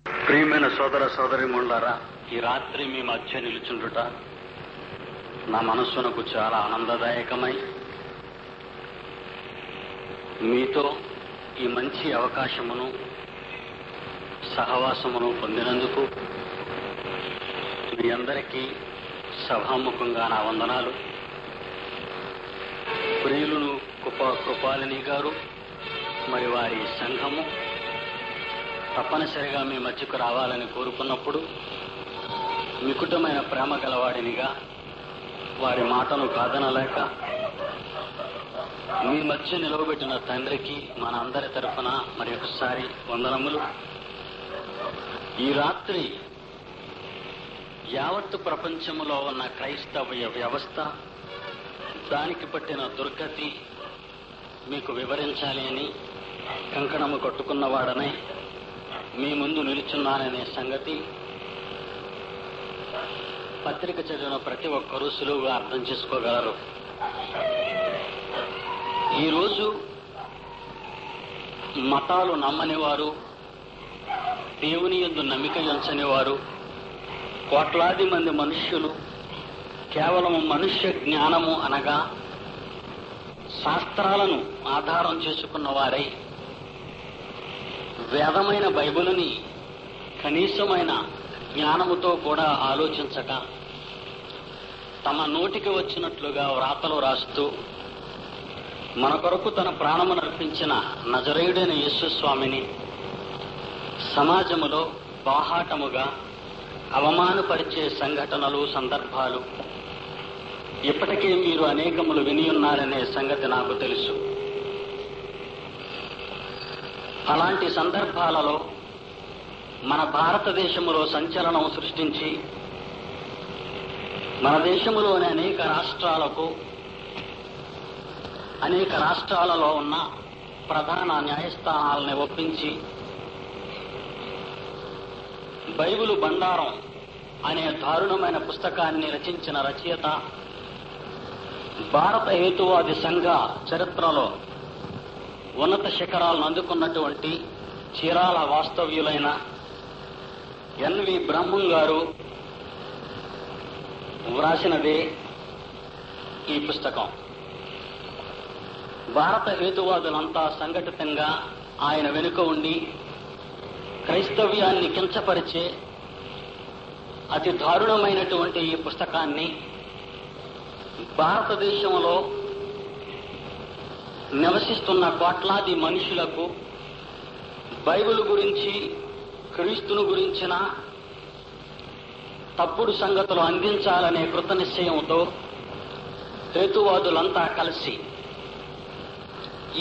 ప్రియమైన సోదర సోదరీమణులారా, ఈ రాత్రి మీ మధ్య నిలుచుండుట నా మనస్సునకు చాలా ఆనందదాయకమై మీతో ఈ మంచి అవకాశమును సహవాసమును పొందినందుకు మీ అందరికీ సభాముఖంగా నా వందనాలు. ప్రియులను కృపాలిని గారు మరి వారి సంఘము తప్పనిసరిగా మీ మధ్యకు రావాలని కోరుకున్నప్పుడు మికుటమైన ప్రేమ గలవాడినిగా వారి మాటను కాదనలేక మీ మధ్య నిలవబెట్టిన తండ్రికి మన అందరి తరఫున మరి ఒకసారి వందనములు. ఈ రాత్రి యావత్తు ప్రపంచంలో ఉన్న క్రైస్తవ వ్యవస్థ, దానికి పట్టిన దుర్గతి మీకు వివరించాలి అని కంకణము కట్టుకున్నవాడనే మీ ముందు నిలుచున్నాననే సంగతి పత్రిక చదివిన ప్రతి ఒక్కరూ సులువుగా అర్థం చేసుకోగలరు. ఈరోజు మతాలు నమ్మని వారు, దేవుని యందు నమ్మిక ఉంచని వారు, కోట్లాది మంది మనుష్యులు కేవలం మనుష్య జ్ఞానము అనగా శాస్త్రాలను ఆధారం చేసుకున్న వారై వేదమైన బైబిలుని కనీసమైన జ్ఞానముతో కూడా ఆలోచించక తమ నోటికి వచ్చినట్లుగా వ్రాతలు రాస్తూ మన కొరకు తన ప్రాణమును అర్పించిన నజరేయుడైన యేసు స్వామిని సమాజములో బాహాటముగా అవమానపరిచే సంఘటనలు, సందర్భాలు ఇప్పటికే మీరు అనేకములు విని ఉన్నారనే సంగతి నాకు తెలుసు. అలాంటి సందర్భాలలో మన భారతదేశంలో సంచలనం సృష్టించి మన దేశంలోని అనేక రాష్ట్రాలలో ఉన్న ప్రధాన న్యాయస్థానాలని ఒప్పించి బైబిలు బండారం అనే దారుణమైన పుస్తకాన్ని రచించిన రచయిత భారత హేతువాది సంఘ చరిత్రలో ఉన్నత శిఖరాలను అందుకున్నటువంటి చీరాల వాస్తవ్యులైన ఎన్వి బ్రహ్మం గారు వ్రాసినదే ఈ పుస్తకం. భారత హేతువాదులంతా సంఘటితంగా ఆయన వెనుక ఉండి క్రైస్తవ్యాన్ని కించపరిచే అతి దారుణమైనటువంటి ఈ పుస్తకాన్ని భారతదేశంలో నివసిస్తున్న కోట్లాది మనుషులకు బైబిల్ గురించి, క్రీస్తును గురించిన తప్పుడు సంగతులు అందించాలనే కృత నిశ్చయంతో హేతువాదులంతా కలిసి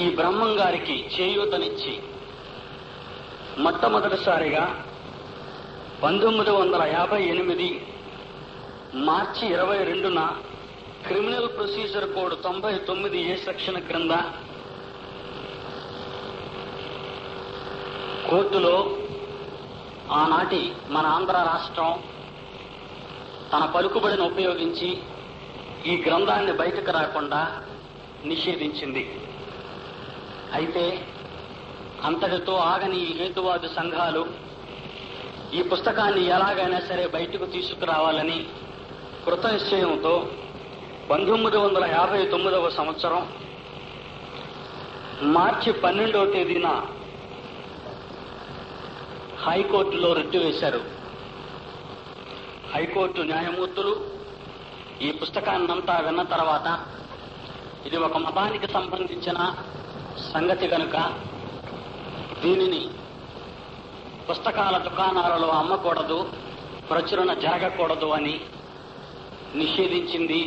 ఈ బ్రహ్మం గారికి చేయూతనిచ్చి మొట్టమొదటిసారిగా 1958 మార్చి 22న criminal procedure code 99A section క్రింద కోర్టులో ఆనాటి మన ఆంధ్ర రాష్ట్రం తన పలుకుబడిని ఉపయోగించి ఈ గ్రంథాన్ని బయటకు రాకుండా నిషేధించింది. అయితే అంతటితో ఆగని ఈ హేతువాద సంఘాలు ఈ పుస్తకాన్ని ఎలాగైనా సరే బయటకు తీసుకురావాలని కృత నిశ్చయంతో 1959వ సంవత్సరం మార్చి 12వ తేదీన హైకోర్టులో రిట్ వేశారు. హైకోర్టు న్యాయమూర్తులు ఈ పుస్తకాన్నంతా విన్న తర్వాత ఇది ఒక మతానికి సంబంధించిన సంగతి కనుక దీనిని పుస్తకాల దుకాణాలలో అమ్మకూడదు, ప్రచురణ జరగకూడదు అని నిషేధించింది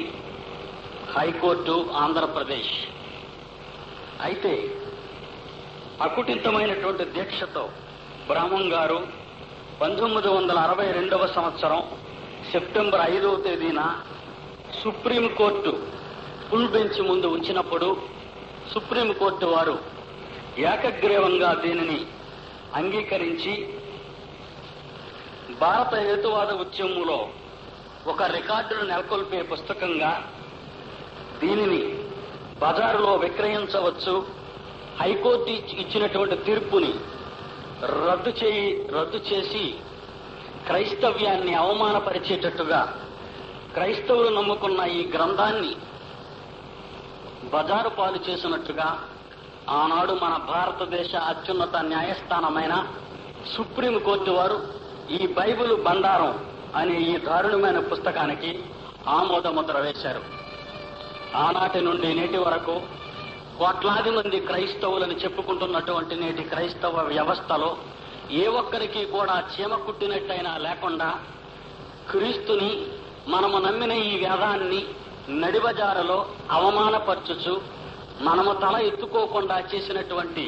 హైకోర్టు ఆంధ్రప్రదేశ్. అయితే అకుటితమైనటువంటి దీక్షతో బ్రహ్మం గారు 1962వ సంవత్సరం సెప్టెంబర్ 5వ తేదీన సుప్రీంకోర్టు ఫుల్ బెంచ్ ముందు ఉంచినప్పుడు సుప్రీంకోర్టు వారు ఏకగ్రీవంగా దీనిని అంగీకరించి భారత హేతువాద ఉద్యమంలో ఒక రికార్డును నెలకొల్పే పుస్తకంగా దీనిని బజారులో విక్రయించవచ్చు, హైకోర్టు ఇచ్చినటువంటి తీర్పుని రద్దు చేసి క్రైస్తవ్యాన్ని అవమానపరిచేటట్టుగా క్రైస్తవులు నమ్ముకున్న ఈ గ్రంథాన్ని బజారు పాలు చేసినట్టుగా ఆనాడు మన భారతదేశ అత్యున్నత న్యాయస్థానమైన సుప్రీంకోర్టు వారు ఈ బైబిల్ బండారం అనే ఈ దారుణమైన పుస్తకానికి ఆమోద ముద్ర వేశారు. ఆనాటి నుండి నేటి వరకు కోట్లాది మంది క్రైస్తవులను చెప్పుకుంటున్నటువంటి నేటి క్రైస్తవ వ్యవస్థలో ఏ ఒక్కరికి కూడా చీమ కుట్టినట్టయినా లేకుండా క్రీస్తుని మనము నమ్మిన ఈ వేదాన్ని నడిబజారులో అవమానపరచుచు మనము తల ఎత్తుకోకుండా చేసినటువంటి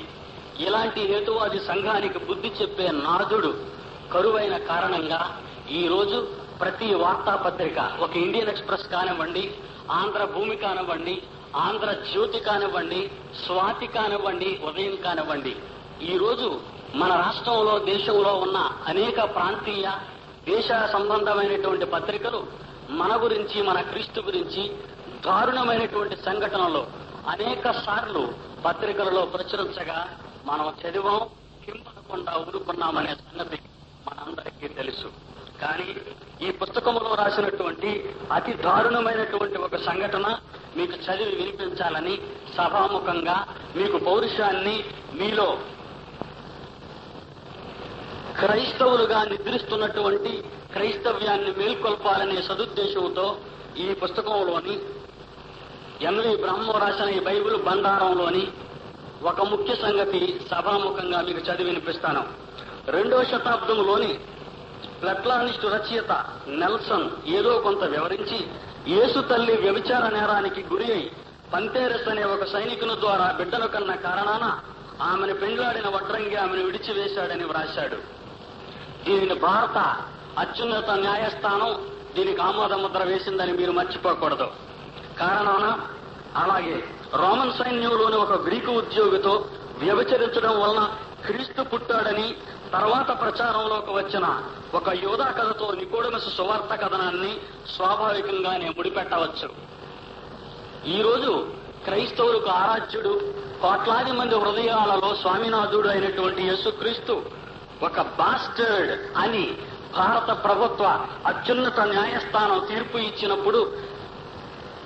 ఇలాంటి హేతువాది సంఘానికి బుద్ధి చెప్పే నాథుడు కరువైన కారణంగా ఈ రోజు ప్రతి వార్తాపత్రిక, ఒక ఇండియన్ ఎక్స్ప్రెస్ కానివ్వండి, ఆంధ్ర భూమి కానివ్వండి, ఆంధ్ర జ్యోతి కానివ్వండి, స్వాతి కానివ్వండి, ఉదయం కానివ్వండి, ఈ రోజు మన రాష్ట్రంలో దేశంలో ఉన్న అనేక ప్రాంతీయ దేశ సంబంధమైనటువంటి పత్రికలు మన గురించి, మన క్రీస్తు గురించి దారుణమైనటువంటి సంఘటనలు అనేక సార్లు పత్రికలలో ప్రచురించగా మనం చదివాం, కింపకుండా ఊరుకున్నామనే సంగతి మనందరికీ తెలుసు. కానీ ఈ పుస్తకంలో రాసినటువంటి అతి దారుణమైనటువంటి ఒక సంఘటన మీకు చదివి వినిపించాలని సభాముఖంగా మీకు పౌరుషాన్ని, మీలో క్రైస్తవులుగా నిద్రిస్తున్నటువంటి క్రైస్తవ్యాన్ని మేల్కొల్పాలనే సదుద్దేశంతో ఈ పుస్తకంలోని ఎన్వి బ్రహ్మ రాసిన ఈ బైబిల్ బండారంలోని ఒక ముఖ్య సంగతి సభాముఖంగా మీకు చదివి వినిపిస్తాను. 2వ శతాబ్దంలోని ప్లెట్లానిస్టు రచయిత నెల్సన్ ఏదో కొంత వివరించి యేసు తల్లి వ్యభిచార నేరానికి గురి అయి పంతేరస్ అనే ఒక సైనికుని ద్వారా బిడ్డను కన్న కారణాన ఆమెను పెండ్లాడిన వడ్రంగి ఆమెను విడిచివేశాడని వ్రాశాడు. దీనిని భారత అత్యున్నత న్యాయస్థానం దీనికి ఆమోద ముద్ర వేసిందని మీరు మర్చిపోకూడదు. కారణాన అలాగే రోమన్ సైన్యంలోని ఒక గ్రీకు ఉద్యోగితో వ్యభిచరించడం వలన క్రీస్తు పుట్టాడని తర్వాత ప్రచారంలోకి వచ్చిన ఒక యోధా కథతో నికోడెమస్ సువార్త కథనాన్ని స్వాభావికంగానే ముడిపెట్టవచ్చు. ఈరోజు క్రైస్తవులకు ఆరాధ్యుడు, కోట్లాది మంది హృదయాలలో స్వామినాథుడు అయినటువంటి యేసుక్రీస్తు ఒక బాస్టర్డ్ అని భారత ప్రభుత్వ అత్యున్నత న్యాయస్థానం తీర్పు ఇచ్చినప్పుడు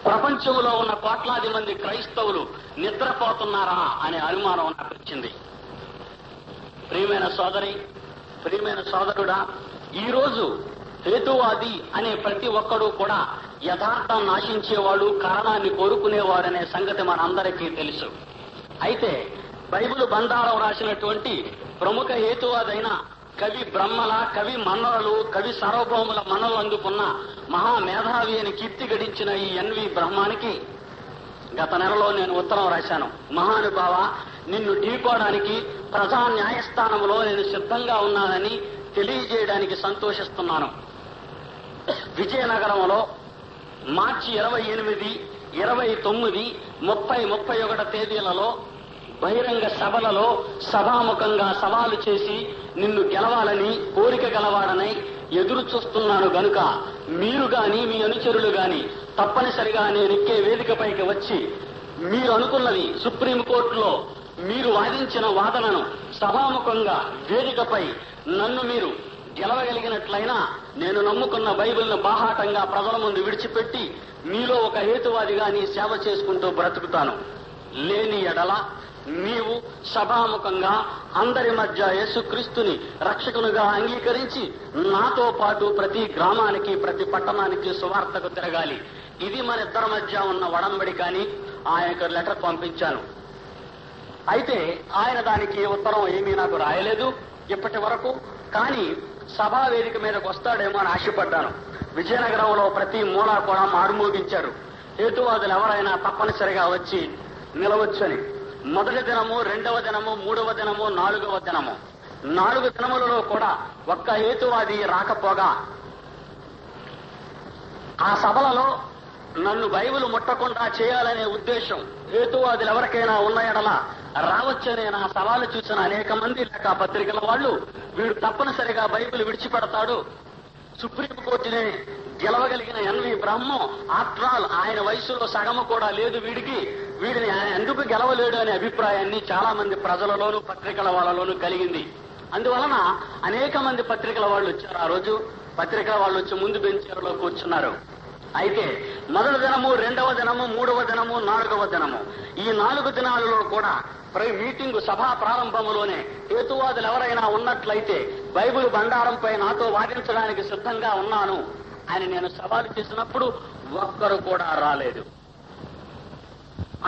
ప్రపంచంలో ఉన్న కోట్లాది మంది క్రైస్తవులు నిద్రపోతున్నారా అనే అనుమానం నాకు వచ్చింది. ప్రియమైన సోదరి, ప్రియమైన సోదరుడా, ఈరోజు హేతువాది అనే ప్రతి ఒక్కడూ కూడా యథార్థాన్ని ఆశించేవాడు, కారణాన్ని కోరుకునేవాడనే సంగతి మనందరికీ తెలుసు. అయితే బైబిల్ బండారం రాసినటువంటి ప్రముఖ హేతువాదైన కవి బ్రహ్మల, కవి మన్నలు, కవి సార్వభౌముల మన్నలు అందుకున్న మహామేధావి అని కీర్తి గడించిన ఈ ఎన్వి బ్రహ్మానికి గత నెలలో నేను ఉత్తరం రాశాను. మహానుభావ, నిన్ను ఢీకోవడానికి ప్రజా న్యాయస్థానంలో నేను సిద్ధంగా ఉన్నానని తెలియజేయడానికి సంతోషిస్తున్నాను. విజయనగరంలో మార్చి 28, 29, 30, 31 తేదీలలో బహిరంగ సభలలో సభాముఖంగా సవాలు చేసి నిన్ను గెలవాలని, కోరిక గలవాడనై ఎదురు చూస్తున్నాను గనుక మీరు గాని మీ అనుచరులు గాని తప్పనిసరిగా నేనెక్కే వేదికపైకి వచ్చి మీరు అనుకున్నది సుప్రీంకోర్టులో మీరు వాదించిన వాదనను సభాముఖంగా వేదికపై నన్ను మీరు గెలవగలిగినట్లయినా నేను నమ్ముకున్న బైబిల్ను బాహాటంగా ప్రజల ముందు విడిచిపెట్టి మీలో ఒక హేతువాదిగా నీ సేవ చేసుకుంటూ బ్రతుకుతాను. లేని ఎడల నీవు సభాముఖంగా అందరి మధ్య యేసుక్రీస్తుని రక్షకునిగా అంగీకరించి నాతో పాటు ప్రతి గ్రామానికి, ప్రతి పట్టణానికి సువార్తకు తిరగాలి. ఇది మన ఇద్దరి మధ్య ఉన్న వడంబడి. కానీ ఆయనకు లెటర్ పంపించాను. అయితే ఆయన దానికి ఉత్తరం ఏమీ నాకు రాయలేదు ఇప్పటి వరకు. కానీ సభా వేదిక మీదకు వస్తాడేమో అని ఆశపడ్డాను. విజయనగరంలో ప్రతి మూల కూడా మారుమోగించారు. హేతువాదులు ఎవరైనా తప్పనిసరిగా వచ్చి నిలవచ్చని. మొదటి దినము, 2వ దినము, 3వ దినము, 4వ దినము, 4 దినములలో కూడా ఒక్క హేతువాది రాకపోగా ఆ సభలలో నన్ను బైబిల్ ముట్టకుండా చేయాలనే ఉద్దేశం హేతువాదులు ఎవరికైనా ఉన్న ఎడల రావచ్చనే నా సవాలు చూసిన అనేక మంది లేక పత్రికల వాళ్ళు, వీడు తప్పనిసరిగా బైబిల్ విడిచిపెడతాడు, సుప్రీంకోర్టునే గెలవగలిగిన ఎన్వి బ్రహ్మం, ఆఫ్టర్ ఆల్ ఆయన వయసులో సగము కూడా లేదు వీడిని ఆయన ఎందుకు గెలవలేడు అనే అభిప్రాయాన్ని చాలా మంది ప్రజలలోనూ పత్రికల వాళ్ళలోనూ కలిగింది. అందువలన అనేక మంది పత్రికల వాళ్ళు వచ్చారు. ఆ రోజు పత్రికల వాళ్ళు వచ్చి ముందు బెంచీలో కూర్చున్నారు. అయితే మొదటి దినము, రెండవ దినము, మూడవ దినము, 4వ దినము, ఈ 4 దినాలలో కూడా మీటింగు సభా ప్రారంభంలోనే హేతువాదులు ఎవరైనా ఉన్నట్లయితే బైబిల్ బండారంపై నాతో వాదించడానికి సిద్ధంగా ఉన్నాను అని నేను సవాలు చేసినప్పుడు ఒక్కరు కూడా రాలేదు.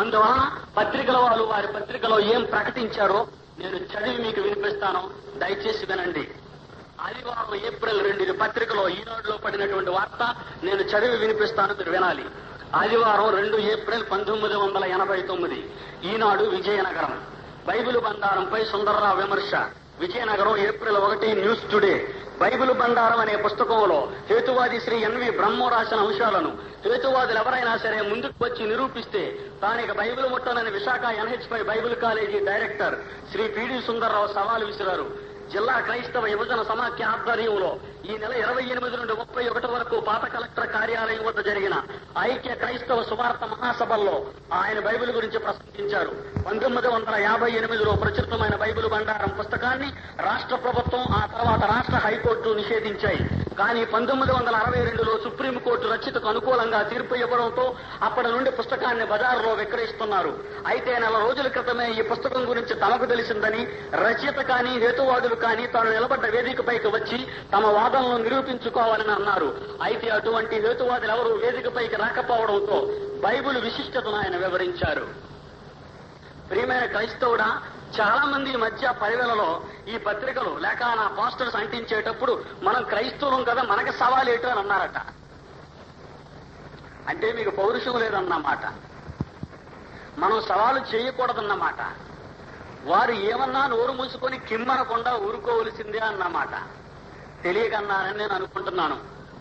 అందువలన పత్రికల వాళ్ళు వారి పత్రికలో ఏం ప్రకటించారో నేను చదివి మీకు వినిపిస్తాను, దయచేసి వినండి. ఆదివారం ఏప్రిల్ 2 పత్రికలో ఈనాడులో పడినటువంటి వార్త నేను చదివి వినిపిస్తాను, మీరు వినాలి. ఆదివారం 2 ఏప్రిల్ 1989, ఈనాడు విజయనగరం. బైబిల్ బండారంపై సుందర్రావు విమర్శ. Vizianagaram April 1 news today. Bible బండారం అనే పుస్తకంలో హేతువాది శ్రీ ఎన్వి బ్రహ్మ రాసిన అంశాలను హేతువాదులు ఎవరైనా సరే ముందుకు వచ్చి నిరూపిస్తే తానిక బైబిల్ ముట్టనని Visakha NH5 Bible college director Shri PD Sundarrao సవాలు విసిరారు. జిల్లా క్రైస్తవ యువజన సమాఖ్య ఆధ్వర్యంలో ఈ నెల 28 నుండి 31 వరకు పాత కలెక్టర్ కార్యాలయం వద్ద జరిగిన ఐక్య క్రైస్తవ సువార్త మహాసభల్లో ఆయన బైబిల్ గురించి ప్రసంగించారు. 1958లో ప్రచురితమైన బైబిల్ బండారం పుస్తకాన్ని రాష్ట్ర ప్రభుత్వం, ఆ తర్వాత రాష్ట్ర హైకోర్టు నిషేధించాయి. కానీ 1962లో సుప్రీంకోర్టు రచయితకు అనుకూలంగా తీర్పు ఇవ్వడంతో అప్పటి నుండి పుస్తకాన్ని బజారులో విక్రయిస్తున్నారు. అయితే నెల రోజుల క్రితమే ఈ పుస్తకం గురించి తమకు తెలిసిందని రచయిత కానీ హేతువాదులు కానీ తాను నిలబడ్డ వేదికపైకి వచ్చి తమ వాదనలను నిరూపించుకోవాలని అన్నారు. అయితే అటువంటి హేతువాదులు ఎవరూ వేదికపైకి రాకపోవడంతో బైబిల్ విశిష్టతను ఆయన వివరించారు. ప్రియమైన క్రైస్తవుడా, చాలా మంది ఈ మధ్య పరివేలలో ఈ పత్రికలు లేక నా పోస్టర్స్ అంటించేటప్పుడు మనం క్రైస్తవులం కదా, మనకి సవాలేటు అని అన్నారట. అంటే మీకు పౌరుషం లేదన్నమాట, మనం సవాలు చేయకూడదన్నమాట. వారు ఏమన్నా నోరు మూసుకొని కిమ్మనకుండా ఊరుకోవలసిందే అన్నమాట. తెలియకన్నారని నేను అనుకుంటున్నాను.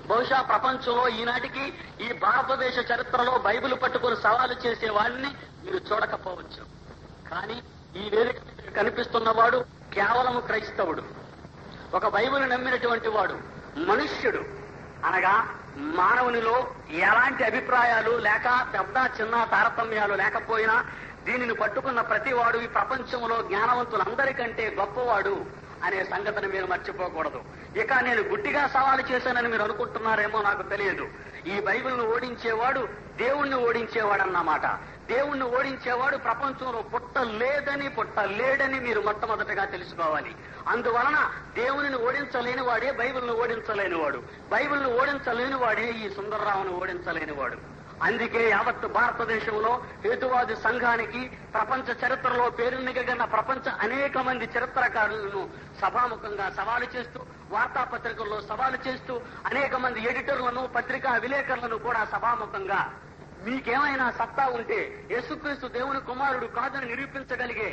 బహుశా ప్రపంచంలో ఈనాటికి ఈ భారతదేశ చరిత్రలో బైబిల్ పట్టుకొని సవాలు చేసే వాడిని మీరు చూడకపోవచ్చు. కానీ ఈ వేదిక కనిపిస్తున్నవాడు కేవలం క్రైస్తవుడు, ఒక బైబిల్ నమ్మినటువంటి వాడు, మనుష్యుడు. అనగా మానవునిలో ఎలాంటి అభిప్రాయాలు లేక పెద్ద చిన్న తారతమ్యాలు లేకపోయినా దీనిని పట్టుకున్న ప్రతివాడు ఈ ప్రపంచంలో జ్ఞానవంతులందరికంటే గొప్పవాడు అనే సంగతిని మీరు మర్చిపోకూడదు. ఇక నేను గుడ్డిగా సవాలు చేశానని మీరు అనుకుంటున్నారేమో నాకు తెలియదు. ఈ బైబిల్ను ఓడించేవాడు దేవుణ్ణి ఓడించేవాడన్నమాట. దేవుణ్ణి ఓడించేవాడు ప్రపంచంలో పుట్టలేడని మీరు మొట్టమొదటగా తెలుసుకోవాలి. అందువలన దేవునిని ఓడించలేని వాడే బైబిల్ను ఓడించలేని వాడు, బైబిల్ను ఓడించలేని వాడే ఈ సుందర్రావును ఓడించలేని వాడు. అందుకే యావత్ భారతదేశంలో హేతువాది సంఘానికి ప్రపంచ చరిత్రలో పేరునిగన్న ప్రపంచ అనేక మంది చరిత్రకారులను సభాముఖంగా సవాలు చేస్తూ, వార్తాపత్రికల్లో సవాలు చేస్తూ, అనేక మంది ఎడిటర్లను, పత్రికా విలేకరులను కూడా సభాముఖంగా మీకేమైనా సత్తా ఉంటే, యేసుక్రీస్తు దేవుని కుమారుడు కాదని నిరూపించగలిగే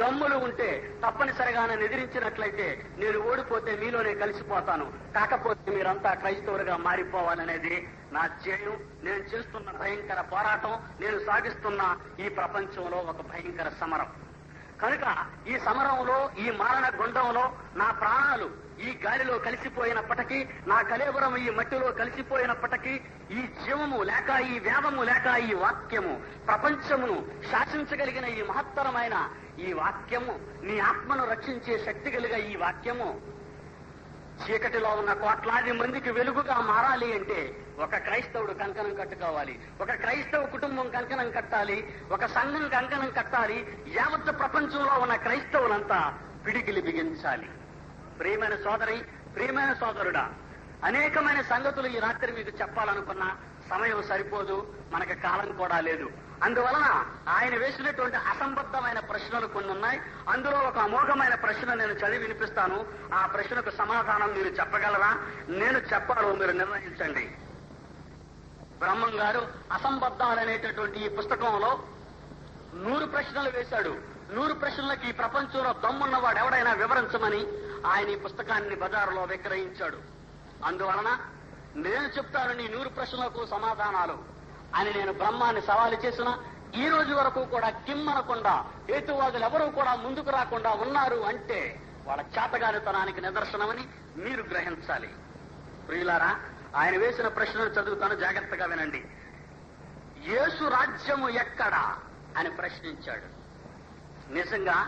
దమ్ములు ఉంటే తప్పనిసరిగా నన్ను ఎదిరించినట్లయితే నేను ఓడిపోతే మీలోనే కలిసిపోతాను. కాకపోతే మీరంతా క్రైస్తవులుగా మారిపోవాలనేది నా ధ్యేయం. నేను చేస్తున్న భయంకర పోరాటం, నేను సాగిస్తున్న ఈ ప్రపంచంలో ఒక భయంకర సమరం. కనుక ఈ సమరంలో, ఈ మారణ గుండంలో నా ప్రాణాలు ఈ గాలిలో కలిసిపోయినప్పటికీ, నా కళేబరం ఈ మట్టిలో కలిసిపోయినప్పటికీ, ఈ జీవము లేక ఈ వేదము లేక ఈ వాక్యము, ప్రపంచమును శాసించగలిగిన ఈ మహత్తరమైన ఈ వాక్యము, నీ ఆత్మను రక్షించే శక్తి కలిగ ఈ వాక్యము చీకటిలో ఉన్న కోట్లాది మందికి వెలుగుగా మారాలి అంటే ఒక క్రైస్తవుడు కంకణం కట్టుకోవాలి, ఒక క్రైస్తవ కుటుంబం కంకణం కట్టాలి, ఒక సంఘం కంకణం కట్టాలి. యావత్ ప్రపంచంలో ఉన్న క్రైస్తవులంతా పిడికిలి బిగించాలి. ప్రియమైన సోదరి, ప్రియమైన సోదరుడా, అనేకమైన సంగతులు ఈ రాత్రి మీకు చెప్పాలనుకున్నా సమయం సరిపోదు, మనకి కాలం కూడా లేదు. అందువలన ఆయన వేసినటువంటి అసంబద్ధమైన ప్రశ్నలు కొన్ని ఉన్నాయి. అందులో ఒక అమోఘమైన ప్రశ్న నేను చదివి వినిపిస్తాను. ఆ ప్రశ్నకు సమాధానం మీరు చెప్పగలరా? నేను చెప్పాలో మీరు నిర్ణయించండి. బ్రహ్మం గారు అసంబద్ధాలనేటటువంటి ఈ పుస్తకంలో 100 ప్రశ్నలు వేశాడు. 100 ప్రశ్నలకి ఈ ప్రపంచంలో దమ్మున్నవాడు ఎవడైనా వివరించమని ఆయన ఈ పుస్తకాన్ని బజారులో విక్రయించాడు. అందువలన నేను చెప్తాను నీ 100 ప్రశ్నలకు సమాధానాలు అని నేను బ్రహ్మాన్ని సవాలు చేసిన ఈ రోజు వరకు కూడా కిమ్మనకుండా హేతువాదులు ఎవరూ కూడా ముందుకు రాకుండా ఉన్నారు అంటే వాళ్ళ చేతగానితనానికి నిదర్శనమని మీరు గ్రహించాలి. ప్రియులారా, ఆయన వేసిన ప్రశ్నను చదువుతాను, జాగ్రత్తగా వినండి. యేసు రాజ్యము ఎక్కడా అని ప్రశ్నించాడు. నిజంగా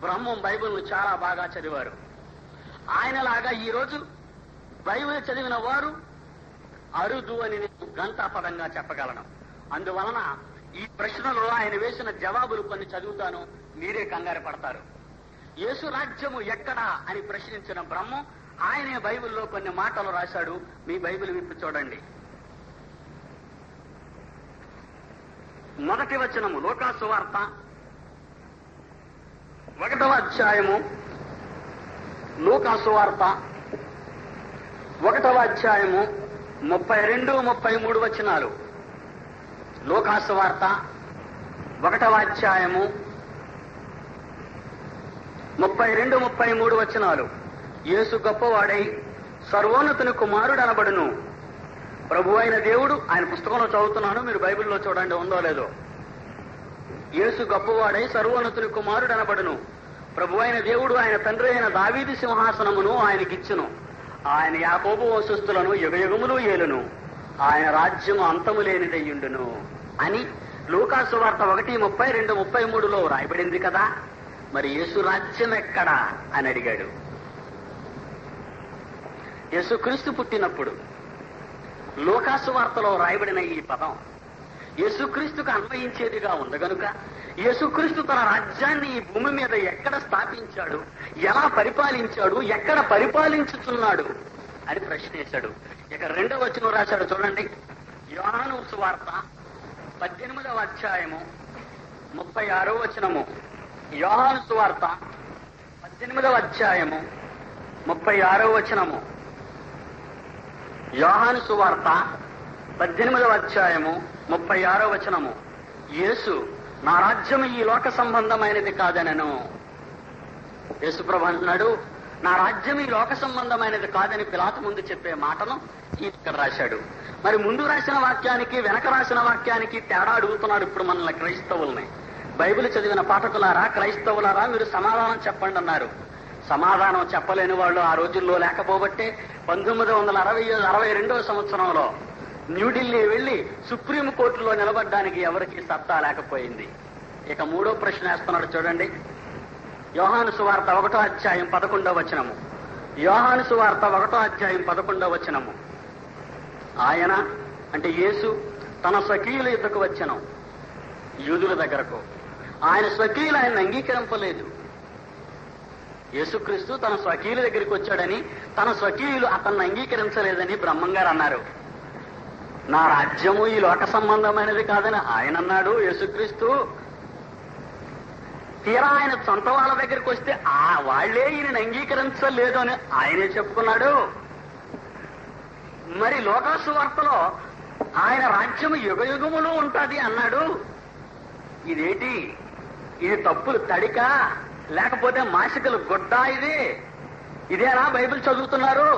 బ్రహ్మం బైబిల్ను చాలా బాగా చదివారు. ఆయనలాగా ఈరోజు బైబిల్ చదివిన వారు అరుదు అని నేను ఘంటాపదంగా చెప్పగలను. అందువలన ఈ ప్రశ్నలో ఆయన వేసిన జవాబులు కొన్ని చదువుతాను, మీరే కంగారు పడతారు. యేసు రాజ్యము ఎక్కడా అని ప్రశ్నించిన బ్రహ్మం ఆయనే బైబిల్లో కొన్ని మాటలు రాశాడు. మీ బైబిల్ విప్పి చూడండి. మొదటి వచనము లూకాసు వార్త 1వ అధ్యాయము. లూకాసు వార్త 1వ అధ్యాయము 32, 33 వచనాలు. లూకాసు వార్త 1వ అధ్యాయము 32, 33 వచనాలు. యేసు గొప్పవాడై సర్వోన్నతుని కుమారుడనబడును. ప్రభు అయిన దేవుడు, ఆయన పుస్తకంలో చదువుతున్నాను, మీరు బైబిల్లో చూడండి ఉందో లేదో. యేసు గొప్పవాడై సర్వోన్నతుని కుమారుడనబడును. ప్రభు అయిన దేవుడు ఆయన తండ్రి అయిన దావీదు సింహాసనమును ఆయనకిచ్చును. ఆయన యాకోబు వంశస్థులను యుగయుగములు ఏలును. ఆయన రాజ్యము అంతము లేనిదయ్యుండును అని లూకాసు వార్త 1:32, 33లో రాయబడింది కదా. మరి యేసు రాజ్యం ఎక్కడా అని అడిగాడు. యేసుక్రీస్తు పుట్టినప్పుడు లూకాసు వార్తలో రాయబడిన ఈ పదం యేసుక్రీస్తుకు అన్వయించేదిగా ఉంది గనుక యేసుక్రీస్తు తన రాజ్యాన్ని ఈ భూమి మీద ఎక్కడ స్థాపించాడు, ఎలా పరిపాలించాడు, ఎక్కడ పరిపాలించుతున్నాడు అని ప్రశ్నించాడు. ఇక 2వ వచనం రాశాడు చూడండి. యోహాను సువార్త 18వ అధ్యాయము 36వ వచనము. యోహాను సువార్త 18వ అధ్యాయము 36వ వచనము. యోహాను సువార్త 18వ అధ్యాయము 36వ వచనము. యేసు నా రాజ్యం ఈ లోక సంబంధమైనది కాదనను. యేసు ప్రభు అంటున్నాడు, నా రాజ్యం ఈ లోక సంబంధమైనది కాదని పిలాతు ముందు చెప్పే మాటను ఇక్కడ రాశాడు. మరి ముందు రాసిన వాక్యానికి వెనక రాసిన వాక్యానికి తేడా అడుగుతున్నాడు ఇప్పుడు మనల్ని క్రైస్తవుల్ని. బైబిల్ చదివిన పాఠకులారా, క్రైస్తవులారా, మీరు సమాధానం చెప్పండి అన్నారు. సమాధానం చెప్పలేని వాళ్ళు ఆ రోజుల్లో లేకపోబట్టే 1962వ సంవత్సరంలో న్యూఢిల్లీ వెళ్లి సుప్రీంకోర్టులో నిలబడ్డానికి ఎవరికి సత్తా లేకపోయింది. ఇక 3వ ప్రశ్న వేస్తున్నాడు చూడండి. యోహాను సువార్త 1వ అధ్యాయం 11వ వచనము. యోహాను సువార్త 1వ అధ్యాయం 11వ వచనము. ఆయన అంటే యేసు తన స్వకీయుల యుద్ధకు వచ్చెను, యూదుల దగ్గరకు. ఆయన స్వకీయులు ఆయన అంగీకరింపలేదు. యేసుక్రీస్తు తన స్వకీయుల దగ్గరికి వచ్చాడని, తన స్వకీయులు అతన్ని అంగీకరించలేదని బ్రహ్మంగారు అన్నారు. నా రాజ్యము ఈ లోక సంబంధమైనది కాదని ఆయన అన్నాడు యేసుక్రీస్తు. తీరా ఆయన సొంత వాళ్ళ దగ్గరికి వస్తే వాళ్లే ఈయనను అంగీకరించలేదు అని ఆయనే చెప్పుకున్నాడు. మరి లోకాసు వార్తలో ఆయన రాజ్యము యుగయుగములు ఉంటుంది అన్నాడు. ఇదేంటి? ఇది తప్పులు తడిక లేకపోతే మాసికలు గుడ్డ? ఇదేనా బైబిల్ చదువుతున్నారు?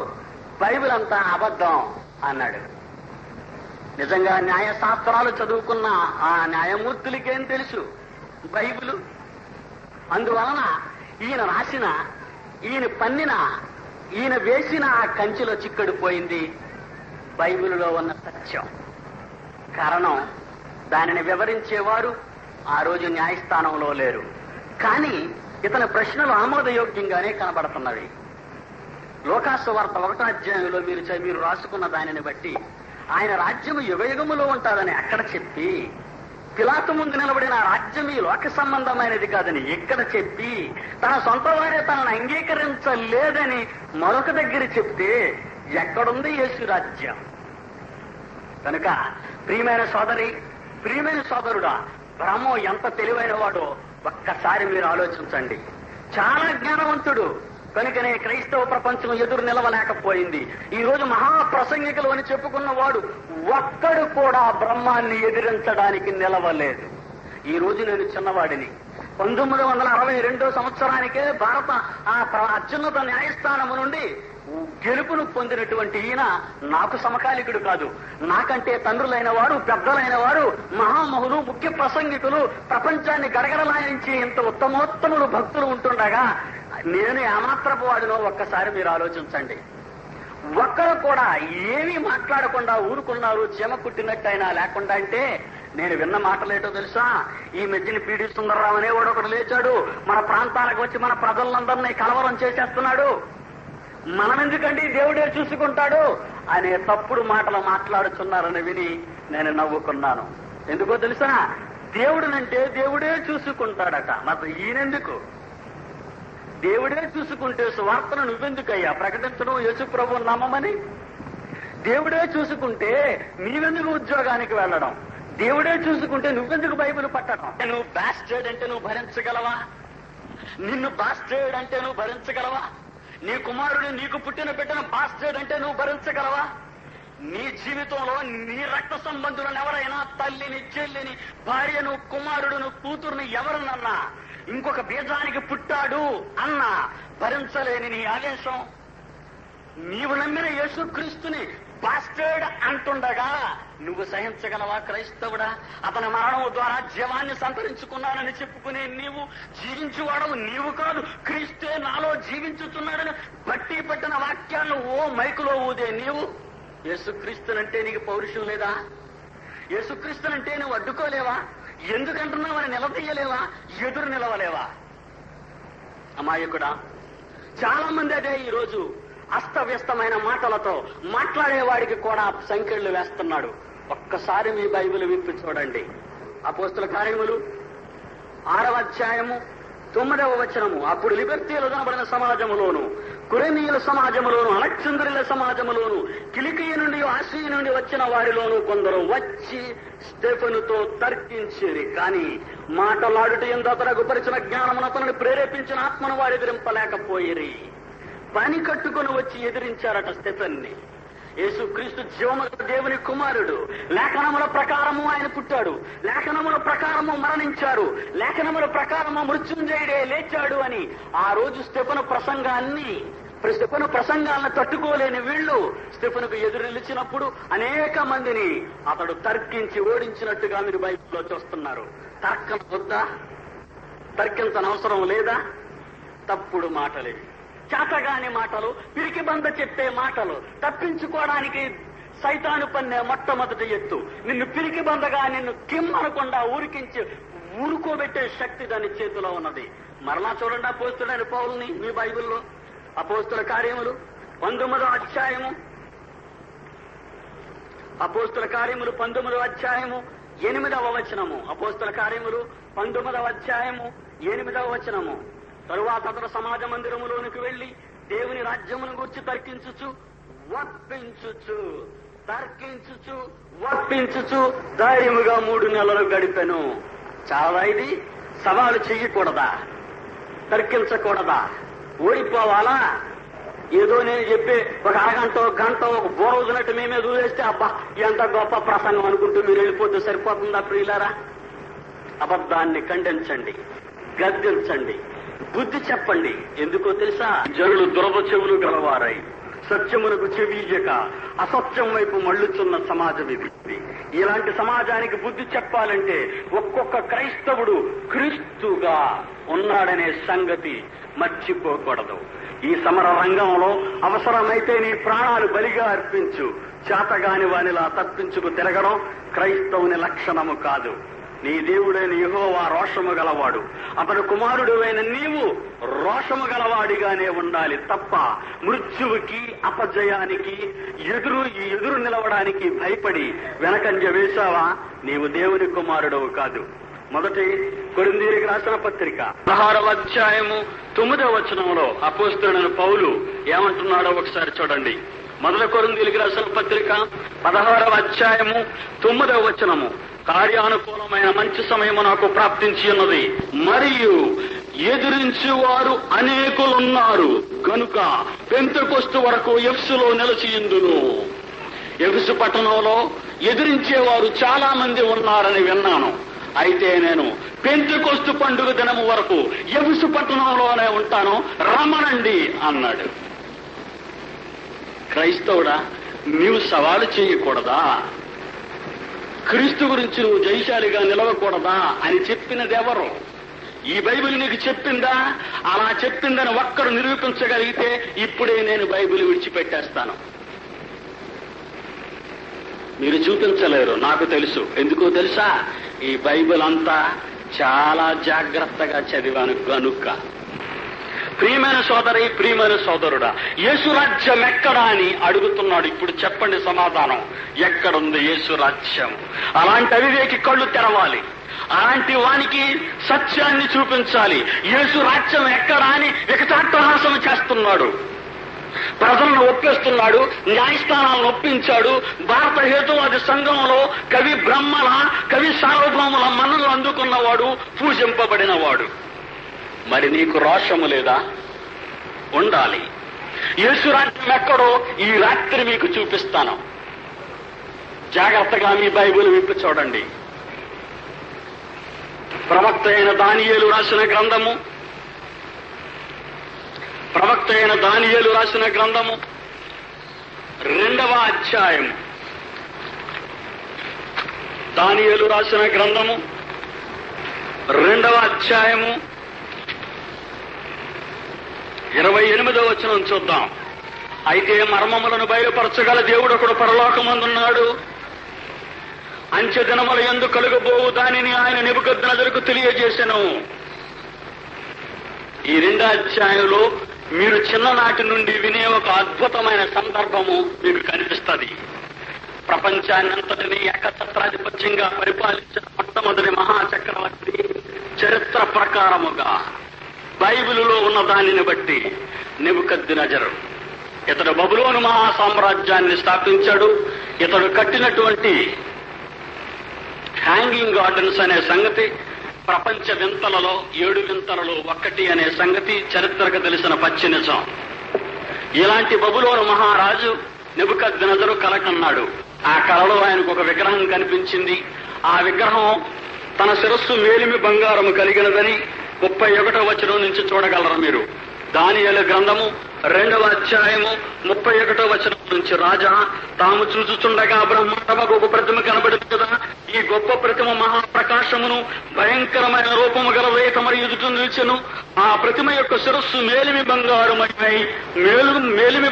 బైబిల్ అంతా అబద్ధం అన్నాడు. నిజంగా న్యాయశాస్త్రాలు చదువుకున్న ఆ న్యాయమూర్తులకేం తెలుసు బైబిల్? అందువలన ఈయన రాసిన, ఈయన పన్నిన, ఈయన వేసిన ఆ కంచిలో చిక్కడిపోయింది బైబిలులో ఉన్న సత్యం. కారణం దానిని వివరించేవారు ఆ రోజు న్యాయస్థానంలో లేరు. కానీ ఇతని ప్రశ్నలు ఆమోదయోగ్యంగానే కనబడుతున్నవి. లోకాసు వార్త 1వ అధ్యాయంలో మీరు రాసుకున్న దానిని బట్టి ఆయన రాజ్యము యుగయుగములో ఉంటాదని అక్కడ చెప్పి, పిలాతు ముందు నిలబడిన రాజ్యం ఈ లోక సంబంధమైనది కాదని ఇక్కడ చెప్పి, తన సొంత వారే తనను అంగీకరించలేదని మరొక దగ్గర చెప్తే ఎక్కడుంది యేసు రాజ్యం? కనుక ప్రియమైన సోదరి, ప్రియమైన సోదరుడా, బ్రహ్మో ఎంత తెలివైన వాడో ఒక్కసారి మీరు ఆలోచించండి. చాలా జ్ఞానవంతుడు కనుకనే క్రైస్తవ ప్రపంచం ఎదురు నిలవలేకపోయింది. ఈ రోజు మహాప్రసంగికులు అని చెప్పుకున్న వాడు ఒక్కడు కూడా బ్రహ్మాన్ని ఎదిరించడానికి నిలవలేదు. ఈ రోజు నేను చిన్నవాడిని. 1962 సంవత్సరానికే భారత అత్యున్నత న్యాయస్థానము నుండి గెలుపును పొందినటువంటి ఈయన నాకు సమకాలికుడు కాదు. నాకంటే తండ్రులైన వారు, పెద్దలైన వారు, మహామహులు, ముఖ్య ప్రసంగికులు, ప్రపంచాన్ని గడగడలాయించి ఇంత ఉత్తమోత్తములు భక్తులు ఉంటుండగా నేను ఏమాత్రపు వాడినో ఒక్కసారి మీరు ఆలోచించండి. ఒక్కరు కూడా ఏమీ మాట్లాడకుండా ఊరుకున్నారు, చీమ కుట్టినట్టయినా లేకుండా. అంటే నేను విన్న మాటలేటో తెలుసా? ఈ మధ్యని పీడి సుందరరావు అనేవాడు ఒకడు లేచాడు, మన ప్రాంతాలకు వచ్చి మన ప్రజలందరినీ కలవరం చేసేస్తున్నాడు. మనం ఎందుకండి దేవుడే చూసుకుంటాడు అనే తప్పుడు మాటలు మాట్లాడుతున్నారని విని నేను నవ్వుకున్నాను. ఎందుకో తెలుసా? దేవుడినంటే దేవుడే చూసుకుంటాడట. మరి ఈయనెందుకు? దేవుడే చూసుకుంటే సువార్తను నువ్వెందుకయ్యా ప్రకటించడం, యేసు ప్రభువుని నమ్మమని? దేవుడే చూసుకుంటే నీవెందుకు ఉద్యోగానికి వెళ్ళడం? దేవుడే చూసుకుంటే నువ్వెందుకు బైబిల్ పట్టడం? నువ్వు బాస్టర్డ్ అంటే నువ్వు భరించగలవా? నిన్ను బాస్టర్డ్ అంటే నువ్వు భరించగలవా? నీ కుమారుడు నీకు పుట్టిన బిడ్డను బాస్టర్డ్ అంటే నువ్వు భరించగలవా? నీ జీవితంలో నీ రక్త సంబంధులను ఎవరైనా, తల్లిని, చెల్లిని, భార్యను, కుమారుడును, కూతురుని ఎవరినన్నా ఇంకొక బీజానికి పుట్టాడు అన్నా భరించలేని నీ ఆవేశం, నీవు నమ్మిన యేసుక్రీస్తుని బాస్టర్డ్ అంటుండగా నువ్వు సహించగలవా క్రైస్తవుడా? అతని మరణం ద్వారా జీవాన్ని సంతరించుకున్నానని చెప్పుకునే నీవు జీవించువాడవు నీవు కాదు, క్రీస్తే నాలో జీవించుతున్నాడని బట్టి పట్టిన వాక్యాలను ఓ మైకులో ఊదే నీవు యేసుక్రీస్తునంటే నీకు పౌరుషం లేదా? యేసుక్రీస్తునంటే నువ్వు అడ్డుకోలేవా? ఎందుకంటున్నావని నిలదీయలేవా? ఎదురు నిలవలేవా? అమాయకుడా, చాలా మంది అదే ఈరోజు అస్తవ్యస్తమైన మాటలతో మాట్లాడేవాడికి కూడా సంకెళ్ళు వేస్తున్నాడు. ఒక్కసారి మీ బైబిల్ విప్పి చూడండి. అపోస్తుల కార్యములు 6వ అధ్యాయము 9వ వచనము. అప్పుడు లిబర్తీలు కనబడిన సమాజములోను, కురేనీయుల సమాజములోను, అలెగ్జాంద్రియుల సమాజములోను, కిలికియ నుండి, ఆసియా నుండి వచ్చిన వారిలోను కొందరు వచ్చి స్టెఫెనుతో తర్కించిరి. కానీ మాటలాడుట యందు అతనికి పరిచిన జ్ఞానమును అతనిని ప్రేరేపించిన ఆత్మను వారు ఎదిరింపలేకపోయిరి. పని కట్టుకుని వచ్చి ఎదిరించారట స్టెఫెన్ని. యేసుక్రీస్తు జీవముగల దేవుని కుమారుడు, లేఖనముల ప్రకారము ఆయన పుట్టాడు, లేఖనముల ప్రకారము మరణించారు, లేఖనముల ప్రకారము మృత్యుంజయుడే లేచాడు అని ఆ రోజు స్టెఫెను ప్రసంగాలను తట్టుకోలేని వీళ్లు స్టెఫెనుకు ఎదురు నిలిచినప్పుడు అనేక మందిని అతడు తర్కించి ఓడించినట్టుగా మీరు బైబిల్లో చూస్తున్నారు. తర్కం వద్దా? తర్కించనవసరం లేదా? తప్పుడు మాటలే, చేతగాని మాటలు, పిరికి బంద చెప్పే మాటలు, తప్పించుకోవడానికి సైతాను పన్నే మొట్టమొదటి ఎత్తు. నిన్ను పిరికి బందగా, నిన్ను కిమ్మనకుండా ఊరికించి ఊరుకోబెట్టే శక్తి దాని చేతిలో ఉన్నది. మరలా చూడండి అపోస్తులైన పౌలుని మీ బైబిల్లో. అపోస్తుల కార్యములు 19వ అధ్యాయము, అపోస్తుల కార్యములు 19వ అధ్యాయము 8వ వచనము. అపోస్తుల కార్యములు 19వ అధ్యాయము 8వ వచనము. తరువాత అతడు సమాజ మందిరములోనికి వెళ్లి దేవుని రాజ్యమును గూర్చి తర్కించుచు ఒప్పించుచు ధైర్యముగా 3 నెలలు గడిపెను. చాలా ఇది సవాలు చెయ్యకూడదా? తర్కించకూడదా? ఓడిపోవాలా? ఏదో నేను చెప్పి ఒక అరగంట గంట ఒక బోరోజునట్టు మేమే చూసేస్తే అబ్బా ఎంత గొప్ప ప్రసంగం అనుకుంటూ మీరు వెళ్ళిపోతే సరిపోతుందా ప్రియులారా? అబద్ధాన్ని ఖండించండి, గద్దించండి, బుద్ధి చెప్పండి. ఎందుకో తెలుసా? జనులు దురద చెవులు గలవారై సత్యమునకు చెవియక అసత్యం వైపు మళ్ళుచున్న సమాజం ఇది. ఇలాంటి సమాజానికి బుద్ధి చెప్పాలంటే ఒక్కొక్క క్రైస్తవుడు క్రీస్తుగా ఉన్నాడనే సంగతి మర్చిపోకూడదు. ఈ సమర రంగంలో అవసరమైతే నీ ప్రాణాలు బలిగా అర్పించు. చేతగాని వానిలా తప్పించుకు తిరగడం క్రైస్తవుని లక్షణము కాదు. నీ దేవుడైన యెహోవా రోషము గలవాడు, అతడు కుమారుడు అయిన నీవు రోషము గలవాడిగానే ఉండాలి తప్ప మృత్యువుకి, అపజయానికి ఎదురు నిలవడానికి భయపడి వెనకంజ వేశావా నీవు దేవుని కుమారుడవు కాదు. మొదటి కొరింథీయులకు రాసిన పత్రిక 16వ అధ్యాయము 9వ వచనంలో అపోస్తలుడైన పౌలు ఏమంటున్నాడో ఒకసారి చూడండి. మొదటి కొరింథీయులకు రాసిన పత్రిక 16వ అధ్యాయము 9వ వచనము. కార్యానుకూలమైన మంచి సమయము నాకు ప్రాప్తించి ఉన్నది, మరియు ఎదిరించువారు అనేకులున్నారు గనుక పెంతెకొస్తు వరకు ఎఫెసులో నిలిచియుందును. ఎఫెసు పట్టణంలో ఎదిరించేవారు చాలా మంది ఉన్నారని విన్నాను. అయితే నేను పెంతెకొస్తు పండుగ దినము వరకు ఎఫెసు పట్టణంలోనే ఉంటాను, రమ్మనండి అన్నాడు. క్రైస్తవుడా, నీవు సవాలు చేయకూడదా? క్రీస్తు గురించి నువ్వు జయశాలిగా నిలవకూడదా అని చెప్పినది ఎవరు? ఈ బైబిల్ నీకు చెప్పిందా? అలా చెప్పిందని ఒక్కడు నిరూపించగలిగితే ఇప్పుడే నేను బైబిల్ విడిచిపెట్టేస్తాను. మీరు చూపించలేరు, నాకు తెలుసు. ఎందుకో తెలుసా? ఈ బైబిల్ అంతా చాలా జాగ్రత్తగా చదివాను కనుక. ప్రియమైన సోదరి, ప్రియమైన సోదరుడా, యేసు రాజ్యం ఎక్కడా అని అడుగుతున్నాడు. ఇప్పుడు చెప్పండి సమాధానం. ఎక్కడుంది యేసు రాజ్యం? అలాంటి అవివేకి కళ్ళు తెరవాలి. అలాంటి వానికి సత్యాన్ని చూపించాలి. యేసు రాజ్యం ఎక్కడా అని వికటాట్టహాసం చేస్తున్నాడు. ప్రజలను ఒప్పిస్తున్నాడు, న్యాయస్థానాలను ఒప్పించాడు. భారత హేతువాది సంఘంలో కవి బ్రహ్మల, కవి సార్వభౌముల మన్నలు అందుకున్నవాడు, పూజింపబడినవాడు. మరి నీకు రోషము లేదా? ఉండాలి. యేసు రాజ్యం ఎక్కడో ఈ రాత్రి మీకు చూపిస్తాను. జాగ్రత్తగా మీ బైబిల్ విప్పి చూడండి. ప్రవక్త అయిన దానియేలు రాసిన గ్రంథము, ప్రవక్త అయిన దానియేలు రాసిన గ్రంథము 2వ అధ్యాయము. దానియేలు రాసిన గ్రంథము 2వ అధ్యాయము 28వ వచనం చూద్దాం. అయితే మర్మములను బయలుపరచగల దేవుడు ఒకడు పరలోకమందున్నాడు. అంచె దినముల యందు కలుగబోవు దానిని ఆయన నెబుకద్నెజరుకు తెలియజేసెను. ఈ 2వ అధ్యాయంలో మీరు చిన్ననాటి నుండి వినే ఒక అద్భుతమైన సందర్భము మీకు కనిపిస్తుంది. ప్రపంచాన్నంతటినీ ఏకఛత్రాధిపత్యంగా పరిపాలించిన మొట్టమొదటి మహాచక్రవర్తి చరిత్ర ప్రకారముగా బైబిలులో ఉన్న దానిని బట్టి నెబుకద్నెజరు. ఇతడు బబులోను మహాసామ్రాజ్యాన్ని స్థాపించాడు. ఇతడు కట్టినటువంటి హ్యాంగింగ్ గార్డెన్స్ అనే సంగతి ప్రపంచ వింతలలో 7 వింతలలో 1 అనే సంగతి చరిత్రకు తెలిసిన పచ్చి నిజం. ఇలాంటి బబులోను మహారాజు నెబుకద్నెజరు కల కన్నాడు. ఆ కలలో ఆయనకు ఒక విగ్రహం కనిపించింది. ఆ విగ్రహం తన శిరస్సు మేలిమి బంగారము కలిగినదని 31వ వచనం నుంచి చూడగలరు మీరు. దానియేలు గ్రంథము 2వ అధ్యాయము 31వ వచనం నుంచి, రాజా తాము చూచుచుండగా బ్రహ్మాండమకు ఒక ప్రతిమ కనబడింది కదా. ఈ గొప్ప ప్రతిమ మహాప్రకాశమును భయంకరమైన రూపము గలదై తమరి ఎదుట నిలిచెను. ఆ ప్రతిమ యొక్క శిరస్సు మేలిమి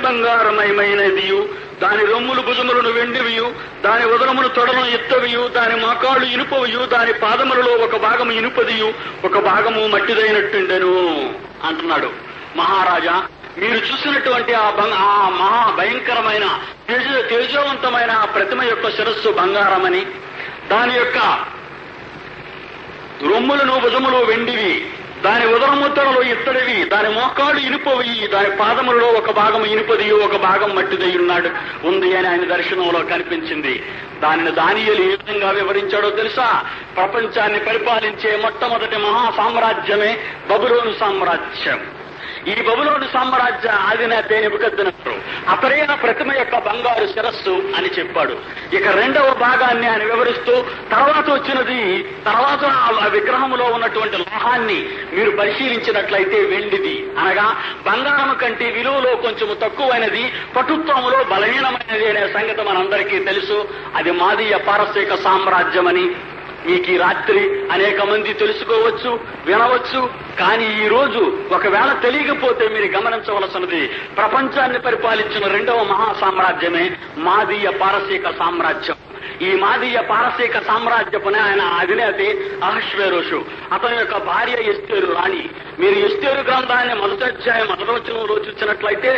బంగారమయమైనదియు, దాని రొమ్ములు భుజములను వెండివియు, దాని ఉదరములు తొడలను ఎత్తవియు, దాని మోకాళ్ళు ఇనుపవియు, దాని పాదములలో ఒక భాగము ఇనుపదియు, ఒక భాగము మట్టిదైనట్టుండెను అంటున్నాడు. మహారాజా, మీరు చూసినటువంటి ఆ మహా భయంకరమైన తేజవంతమైన ఆ ప్రతిమ యొక్క శిరస్సు బంగారమని, దాని యొక్క రొమ్ములను భుజములు వెండివి, దాని ఉదరముద్దరలు ఇత్తడివి, దాని మోకాళ్ళు ఇనుపవి, దాని పాదములలో ఒక భాగం ఇనుపదియు, ఒక భాగం మట్టిదయ్యున్నాడు ఉంది అని ఆయన దర్శనంలో కనిపించింది. దానిని దానియేలు ఏ విధంగా వివరించాడో తెలుసా? ప్రపంచాన్ని పరిపాలించే మొట్టమొదటి మహాసామ్రాజ్యమే బబులోను సామ్రాజ్యం. ఈ బబులోను సామ్రాజ్య అధినేత నెబుకద్నెజరు అతడే ఆ ప్రతిమ యొక్క బంగారు శిరస్సు అని చెప్పాడు. ఇక 2వ భాగాన్ని ఆయన వివరిస్తూ తర్వాత ఆ విగ్రహంలో ఉన్నటువంటి లోహాన్ని మీరు పరిశీలించినట్లయితే వెండిది, అనగా బంగారం కంటే విలువలో కొంచెము తక్కువైనది, పటుత్వములో బలహీనమైనది అనే సంగతి మనందరికీ తెలుసు. అది మాదీయ పారసీక సామ్రాజ్యమని మీకు ఈ రాత్రి అనేక మంది తెలుసుకోవచ్చు, వినవచ్చు. కానీ ఈ రోజు ఒకవేళ తెలియకపోతే మీరు గమనించవలసినది, ప్రపంచాన్ని పరిపాలించిన 2వ మహాసామ్రాజ్యమే మాదీయ పారసీక సామ్రాజ్యం. ఈ మాదీయ పారసీక సామ్రాజ్యపు ఆయన అధినేతే అహష్వేరోషు. అతని యొక్క భార్య ఎస్తేరు రాణి. మీరు ఎస్తేరు గ్రంథాన్ని 1వ అధ్యాయం 1వ వచనంలో చూసినట్లయితే,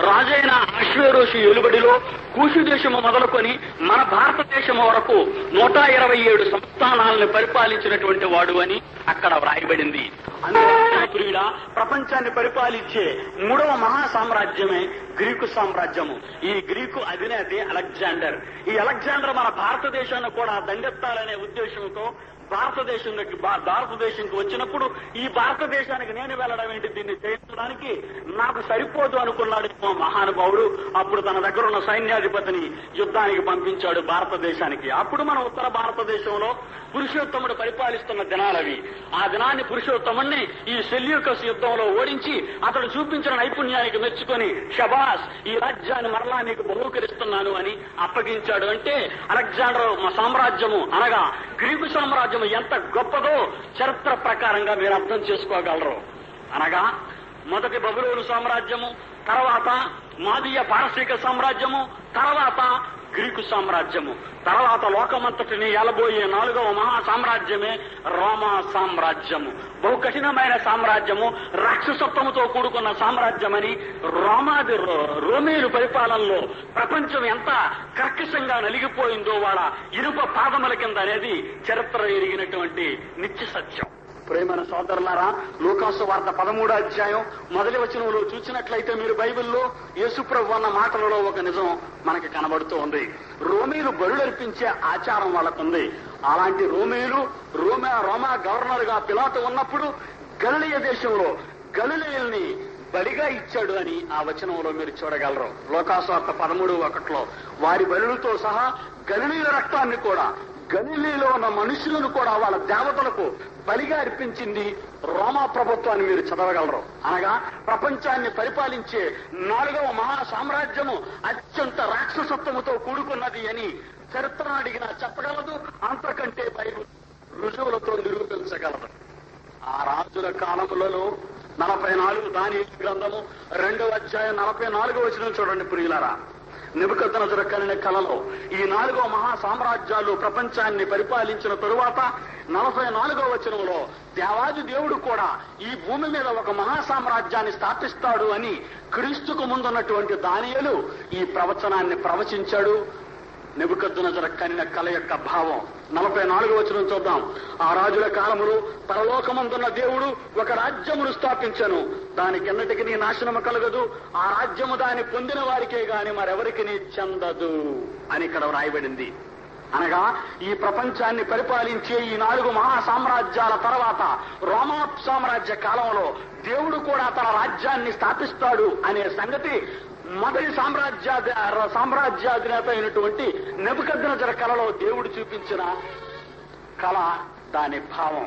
రాజైన అహష్వేరోషు ఏలుబడిలో కూషు దేశము మొదలుకొని మన భారతదేశం వరకు 127 సంస్థానాలను పరిపాలించినటువంటి వాడు అని అక్కడ వ్రాయబడింది. అందులో ప్రపంచాన్ని పరిపాలించే 3వ మహాసామ్రాజ్యమే గ్రీకు సామ్రాజ్యము. ఈ గ్రీకు అధినేతే అలెగ్జాండర్. ఈ అలెగ్జాండర్ మన భారతదేశాన్ని కూడా దండెత్తాలనే ఉద్దేశంతో భారతదేశంకి వచ్చినప్పుడు, ఈ భారతదేశానికి నేను వెళ్ళడం ఏంటి, దీన్ని చేయించడానికి నాకు సరిపోదు అనుకున్నాడేమో మహానుభావుడు. అప్పుడు తన దగ్గర ఉన్న సైన్యాధిపతిని యుద్ధానికి పంపించాడు భారతదేశానికి. అప్పుడు మన ఉత్తర భారతదేశంలో పురుషోత్తముడు పరిపాలిస్తున్న దినాలవి. ఆ దినాన్ని పురుషోత్తముడిని ఈ సెల్యూకస్ యుద్ధంలో ఓడించి అతడు చూపించిన నైపుణ్యానికి మెచ్చుకొని, షబాస్, ఈ రాజ్యాన్ని మరలా నీకు బహూకరిస్తున్నాను అని అప్పగించాడు. అంటే అలెగ్జాండర్ సామ్రాజ్యము అనగా గ్రీకు సామ్రాజ్యం ఎంత గొప్పదో చరిత్ర ప్రకారంగా మీరు అర్థం చేసుకోగలరు. అనగా మొదటి బబులోను సామ్రాజ్యము, తర్వాత మాదీయ పారసీక సామ్రాజ్యము, తర్వాత గ్రీకు సామ్రాజ్యము. తర్వాత లోకమంతటిని ఏలబోయే 4వ మహా సామ్రాజ్యమే రోమా సామ్రాజ్యము. బహు కఠినమైన సామ్రాజ్యము, రాక్షసత్వముతో కూడుకున్న సామ్రాజ్యమని రోమీయుల పరిపాలనలో ప్రపంచం ఎంత కర్కశంగా నలిగిపోయిందో వాళ్ళ ఇనుప పాదముల కింద అనేది చరిత్ర ఎరిగినటువంటి నిత్య సత్యం. ప్రేమైన సోదరులారా, లూకాసు వార్త 13వ అధ్యాయం మొదటి వచనంలో చూసినట్లయితే మీరు బైబిల్లో యేసుప్రభు అన్న మాటలలో ఒక నిజం మనకి కనబడుతూ ఉంది. రోమీయులు బలులర్పించే ఆచారం వాళ్ళకుంది. అలాంటి రోమా గవర్నర్ గా పిలాతు ఉన్నప్పుడు గలిలయ దేశంలో గలిలయుల్ని బలిగా ఇచ్చాడు అని ఆ వచనంలో మీరు చూడగలరు. లూకాసు వార్త 13:1 వారి బలులతో సహా గలిలయ రక్తాన్ని కూడా, గలిలయలో ఉన్న మనుషులను కూడా వాళ్ళ దేవతలకు బలిగా అర్పించింది రోమా ప్రభుత్వాన్ని మీరు చదవగలరు. అనగా ప్రపంచాన్ని పరిపాలించే 4వ మహా సామ్రాజ్యము అత్యంత రాక్షసత్వముతో కూడుకున్నది అని చరిత్రను అడిగినా చెప్పగలదు. అంతకంటే బైబిల్ రుజువులతో నిరూపించగలదు. ఆ రాజుల కాలములలో 44 దానియేలు గ్రంథము 2వ అధ్యాయం 44వ వచనం చూడండి ప్రియులారా. నెబుకద్నెజరు కనిన కలలో ఈ 4వ మహా సామ్రాజ్యాలు ప్రపంచాన్ని పరిపాలించిన తరువాత 44వ వచనంలో దేవాది దేవుడు కూడా ఈ భూమి మీద ఒక మహా సామ్రాజ్యాన్ని స్థాపిస్తాడు అని క్రీస్తుకు ముందున్నటువంటి దానియేలు ఈ ప్రవచనాన్ని ప్రవచించాడు. నెబుకద్నెజరు కనిన కల యొక్క భావం 44వ వచనం చూద్దాం. ఆ రాజుల కాలములో పరలోకమందున్న దేవుడు ఒక రాజ్యమును స్థాపించను, దానికెన్నటికి నాశనము కలగదు, ఆ రాజ్యము దాన్ని పొందిన వారికే గాని మరెవరికి చెందదు అని ఇక్కడ వ్రాయబడింది. అనగా ఈ ప్రపంచాన్ని పరిపాలించే ఈ 4 మహా సామ్రాజ్యాల తర్వాత రోమా సామ్రాజ్య కాలంలో దేవుడు కూడా తన రాజ్యాన్ని స్థాపిస్తాడు అనే సంగతి మొదటి సామ్రాజ్యాధినేత అయినటువంటి నెబుకద్నెజరు కలలో దేవుడు చూపించిన కళ, దాని భావం.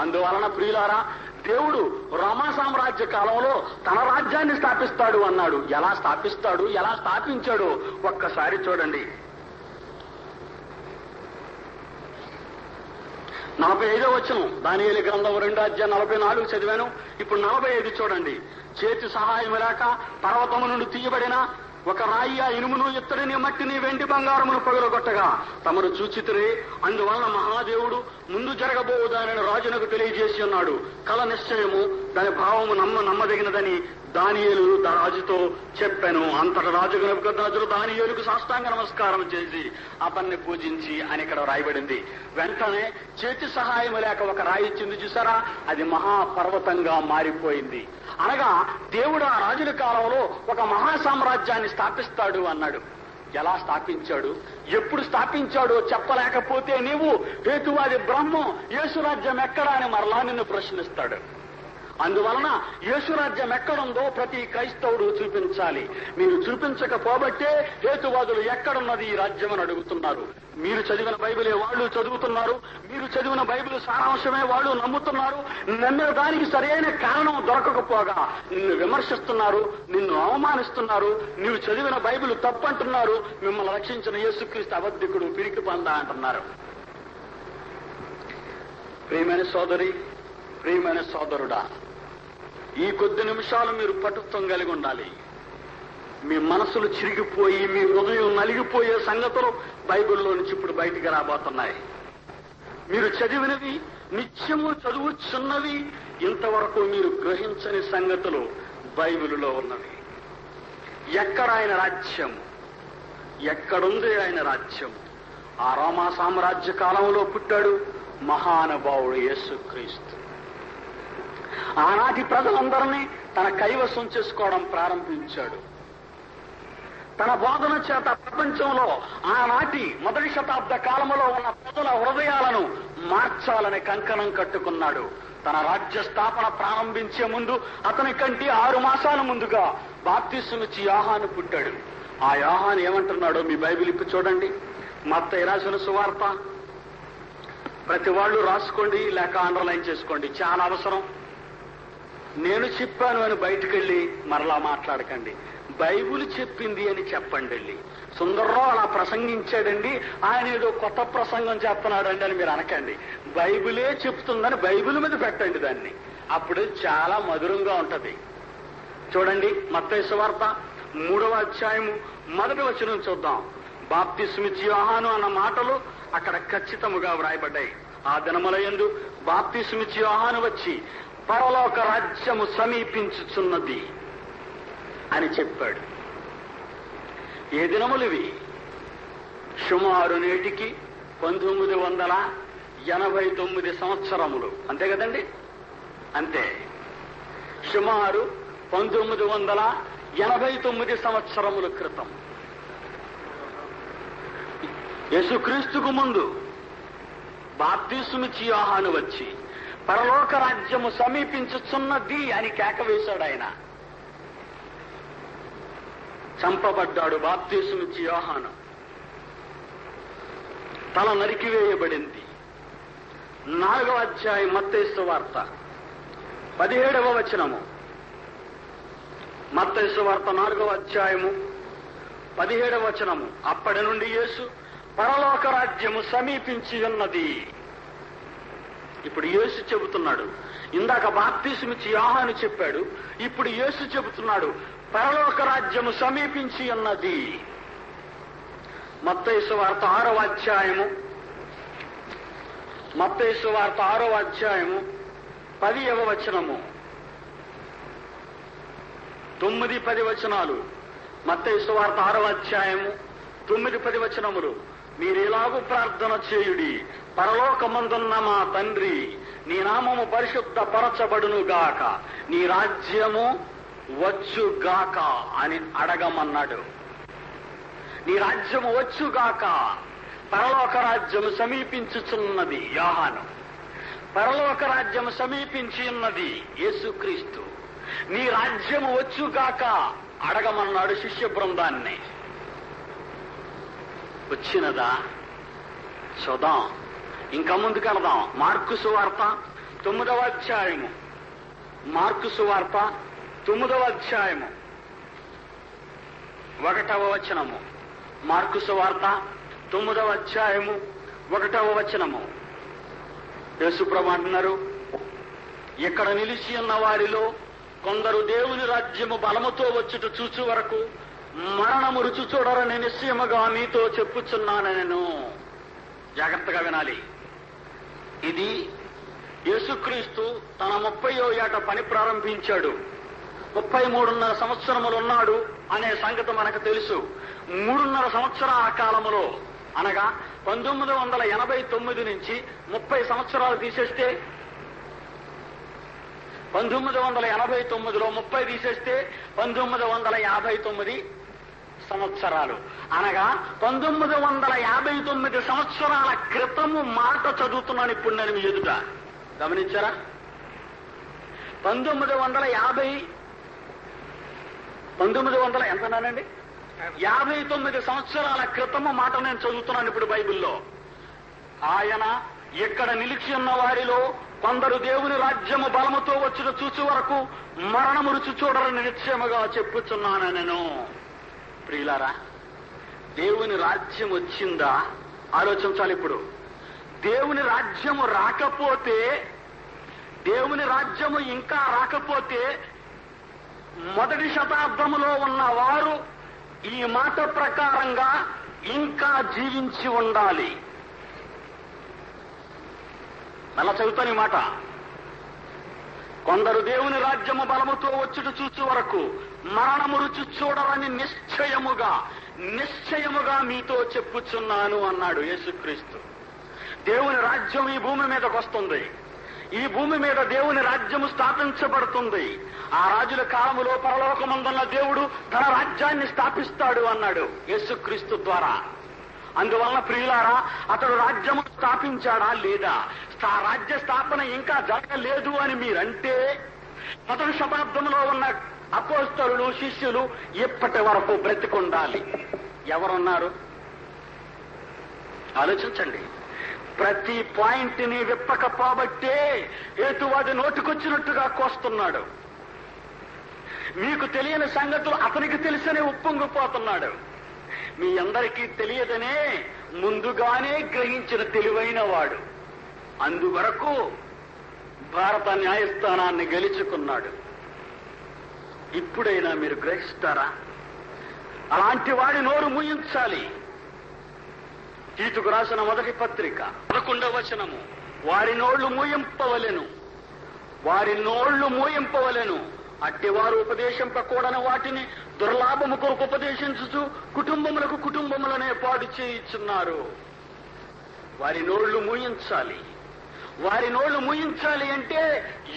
అందువలన ప్రియులారా, దేవుడు రోమా సామ్రాజ్య కాలంలో తన రాజ్యాన్ని స్థాపిస్తాడు అన్నాడు. ఎలా స్థాపిస్తాడు, ఎలా స్థాపించాడు ఒక్కసారి చూడండి. 45వ వచనం దానియేలు గ్రంథం 2వ అధ్యాయం 44 చదివాను. ఇప్పుడు 45 చూడండి. చేతి సహాయం లేక పర్వతము నుండి తీయబడిన ఒక రాయి ఆ ఇనుమును, ఇత్తడిని, మట్టిని, వెండి బంగారమును పగలగొట్టగా తమను చూచితిరే. అందువలన మహాదేవుడు ముందు జరగబోవు దానిని రాజునకు తెలియజేసి ఉన్నాడు. కళ నిశ్చయము, దాని భావము నమ్మదగినదని దానియేలు రాజుతో చెప్పాను. అంతటా రాజు నెబుకద్నెజరు దానియేలుకు సాష్టాంగ నమస్కారం చేసి అతన్ని పూజించి అని ఇక్కడ రాయబడింది. వెంటనే చేతి సహాయం లేక ఒక రాయి ఇచ్చింది చూసారా, అది మహాపర్వతంగా మారిపోయింది. అనగా దేవుడు ఆ రాజుల కాలంలో ఒక మహా సామ్రాజ్యాన్ని స్థాపిస్తాడు అన్నాడు. ఎలా స్థాపించాడు, ఎప్పుడు స్థాపించాడో చెప్పలేకపోతే నీవు హేతువాది బ్రహ్మం, యేసురాజ్యం ఎక్కడా అని మరలా నిన్ను ప్రశ్నిస్తాడు. అందువలన యేసురాజ్యం ఎక్కడుందో ప్రతి క్రైస్తవుడు చూపించాలి. మీరు చూపించకపోబట్టే హేతువాదులు ఎక్కడున్నది ఈ రాజ్యం అని అడుగుతున్నారు. మీరు చదివిన బైబిలే వాళ్ళు చదువుతున్నారు, మీరు చదివిన బైబిల్ సారాంశమే వాళ్ళు నమ్ముతున్నారు. నమ్మిన దానికి సరైన కారణం దొరకకపోగా నిన్ను విమర్శిస్తున్నారు, నిన్ను అవమానిస్తున్నారు. నీవు చదివిన బైబిల్ తప్పంటున్నారు. మిమ్మల్ని రక్షించిన యేసుక్రీస్తు అబద్ధికుడు, పిరికి పంద అంటున్నారు. ప్రియమైన సోదరి, ప్రియమైన సోదరుడా, ఈ కొద్ది నిమిషాలు మీరు పటుత్వం కలిగి ఉండాలి. మీ మనసులు చిరిగిపోయి, మీ హృదయం నలిగిపోయే సంగతులు బైబిల్లో నుంచి ఇప్పుడు బయటికి రాబోతున్నాయి. మీరు చదివినవి, నిత్యము చదువుచున్నవి, ఇంతవరకు మీరు గ్రహించని సంగతులు బైబిలులో ఉన్నవి. ఎక్కడ ఆయన రాజ్యం, ఎక్కడుంది ఆయన రాజ్యం? ఆ రోమా సామ్రాజ్య కాలంలో పుట్టాడు మహానుభావుడు యేసుక్రీస్తు. ఆనాటి ప్రజలందరినీ తన కైవసం చేసుకోవడం ప్రారంభించాడు. తన బోధన చేత ప్రపంచంలో ఆనాటి మొదటి శతాబ్ద కాలంలో ఉన్న ప్రజల హృదయాలను మార్చాలని కంకణం కట్టుకున్నాడు. తన రాజ్య స్థాపన ప్రారంభించే ముందు అతని కంటే 6 మాసాల ముందుగా బాప్తిస్మమిచ్చి యోహాను పుట్టాడు. ఆ యోహాను ఏమంటున్నాడో మీ బైబిల్ ఇప్పి చూడండి. మత్తయి రాసిన సువార్త ప్రతి వాళ్ళు రాసుకోండి, లేక అండర్లైన్ చేసుకోండి, చాలా అవసరం. నేను చెప్పాను అని బయటకు వెళ్ళి మరలా మాట్లాడకండి. బైబిల్ చెప్పింది అని చెప్పండి. వెళ్ళి సుందర్రావు అలా ప్రసంగించాడండి, ఆయన ఏదో కొత్త ప్రసంగం చేస్తున్నాడండి అని మీరు అనకండి. బైబిలే చెప్తుందని బైబిల్ మీద పెట్టండి దాన్ని. అప్పుడు చాలా మధురంగా ఉంటది. చూడండి, మత్తయి సువార్త 3వ అధ్యాయము 1వ వచనం చూద్దాం. బాప్తిస్మిచ్చి యోహాను అన్న మాటలు అక్కడ ఖచ్చితముగా వ్రాయబడ్డాయి. ఆ దినములయందు బాప్తిస్మిచ్చి యోహాను వచ్చి పరలోక రాజ్యము సమీపించుచున్నది అని చెప్పాడు. ఏ దినములివి? సుమారు నేటికి 1989 సంవత్సరములు. అంతే కదండి? అంతే. సుమారు 1989 సంవత్సరముల క్రితం యేసుక్రీస్తుకు ముందు బాప్తిస్మిచ్చి యోహాను వచ్చి పరలోక రాజ్యము సమీపించుచున్నది అని కేక వేశాడు. ఆయన చంపబడ్డాడు. బాప్తిస్మిచ్చి యోహాను తల నరికివేయబడింది. 4వ అధ్యాయం మత్తయి సువార్త 17వ వచనము. మత్తయి సువార్త 4వ అధ్యాయము 17వ వచనము. అప్పటి నుండి యేసు పరలోక రాజ్యము సమీపించి ఉన్నది. ఇప్పుడు యేసు చెబుతున్నాడు. ఇందాక బాప్తిస్మిచ్చి యోహాను చెప్పాడు. ఇప్పుడు యేసు చెబుతున్నాడు పరలోక రాజ్యము సమీపించి ఉన్నది. మత్తయి సువార్త 6వ అధ్యాయము, మత్తయి సువార్త 6వ అధ్యాయము 10వ వచనము, 9-10 వచనాలు. మత్తయి సువార్త 6వ అధ్యాయము 9-10 వచనములు. మీరెలాగూ ప్రార్థన చేయుడి. పరలోకమందున్న మా తండ్రి, నీ నామము పరిశుద్ధపరచబడునుగాక, నీ రాజ్యము వచ్చుగాక అని అడగమన్నాడు. నీ రాజ్యము వచ్చుగాక. పరలోక రాజ్యము సమీపించుచున్నది యోహాను. పరలోక రాజ్యము సమీపించి ఉన్నది యేసుక్రీస్తు. నీ రాజ్యము వచ్చుగాక అడగమన్నాడు శిష్య బృందాన్ని. వచ్చినదా? చూద్దాం. ఇంకా ముందుకెళదాం. మార్కు సువార్త 9వ అధ్యాయము, మార్కు సువార్త 9వ అధ్యాయము 1వ వచనము. మార్కు సువార్త 9వ అధ్యాయము 1వ వచనము. యేసుప్రభు అంటున్నారు, ఇక్కడ నిలిచి ఉన్న వారిలో కొందరు దేవుని రాజ్యము బలముతో వచ్చుట చూచు వరకు మరణము రుచి చూడరని నిశ్చయముగా మీతో చెప్పుచున్నానెను. జాగ్రత్తగా వినాలి. ఇది యేసుక్రీస్తు తన 30వ ఏట పని ప్రారంభించాడు. 33.5 సంవత్సరములు ఉన్నాడు అనే సంగతి మనకు తెలుసు. 3.5 సంవత్సరాల కాలములో, అనగా 1989 నుంచి 30 సంవత్సరాలు తీసేస్తే, 1989లో 30 తీసేస్తే 1959 సంవత్సరాలు, అనగా 1959 సంవత్సరాల క్రితము మాట చదువుతున్నాను ఇప్పుడు నేను మీ ఎదుట. గమనించారా? 1950 ఎంతనానండి? 59 సంవత్సరాల క్రితము మాట నేను చదువుతున్నాను ఇప్పుడు బైబిల్లో. ఆయన ఇక్కడ నిలిచి ఉన్న వారిలో కొందరు దేవుని రాజ్యము బలముతో వచ్చిన చూచు వరకు మరణము రుచి చూడరని నిశ్చయముగా చెప్పుచున్నాను నేను. ప్రియులారా, దేవుని రాజ్యం వచ్చిందా? ఆలోచించాలి. ఇప్పుడు దేవుని రాజ్యము రాకపోతే, దేవుని రాజ్యము ఇంకా రాకపోతే, మొదటి శతాబ్దములో ఉన్న వారు ఈ మాట ప్రకారంగా ఇంకా జీవించి ఉండాలి. మళ్ళా చదువుతాను ఈ మాట. కొందరు దేవుని రాజ్యము బలముతో వచ్చుట చూచు వరకు మరణము రుచి చూడరని నిశ్చయముగా మీతో చెప్పుచున్నాను అన్నాడు యేసుక్రీస్తు. దేవుని రాజ్యం ఈ భూమి మీదకి వస్తుంది. ఈ భూమి మీద దేవుని రాజ్యము స్థాపించబడుతుంది. ఆ రాజుల కాలములో పరలోకమందున్న దేవుడు తన రాజ్యాన్ని స్థాపిస్తాడు అన్నాడు యేసుక్రీస్తు ద్వారా. అందువలన ప్రియులారా, అతడు రాజ్యము స్థాపించాడా లేదా? రాజ్య స్థాపన ఇంకా జరగలేదు అని మీరంటే, మొదటి శతాబ్దంలో ఉన్న అపోస్తలులు, శిష్యులు ఇప్పటి వరకు బ్రతికుండాలి. ఎవరున్నారు? ఆలోచించండి. ప్రతి పాయింట్ ని విప్పకపోబట్టే హేతువాది నోటికొచ్చినట్టుగా కోస్తున్నాడు. మీకు తెలియని సంగతులు అతనికి తెలిసనే ఉప్పొంగిపోతున్నాడు. మీ అందరికీ తెలియదనే ముందుగానే గ్రహించిన తెలివైన వాడు. అందువరకు భారత న్యాయస్థానాన్ని గెలుచుకున్నాడు. ఇప్పుడైనా మీరు గ్రహిస్తారా? అలాంటి వాడి నోరు మూయించాలి. తీతుకు రాసిన మొదటి పత్రిక 11వ వచనము, వారి నోళ్లు మూయింపవలెను, వారి నోళ్లు మూయింపవలెను, అట్టివారు ఉపదేశింపకూడని వాటిని దుర్లాభము కొరకు ఉపదేశించుచు కుటుంబములకు కుటుంబములనే పాడు చేయుచున్నారు. వారి నోళ్లు మూయించాలి. వారి నోళ్లు మూయించాలి అంటే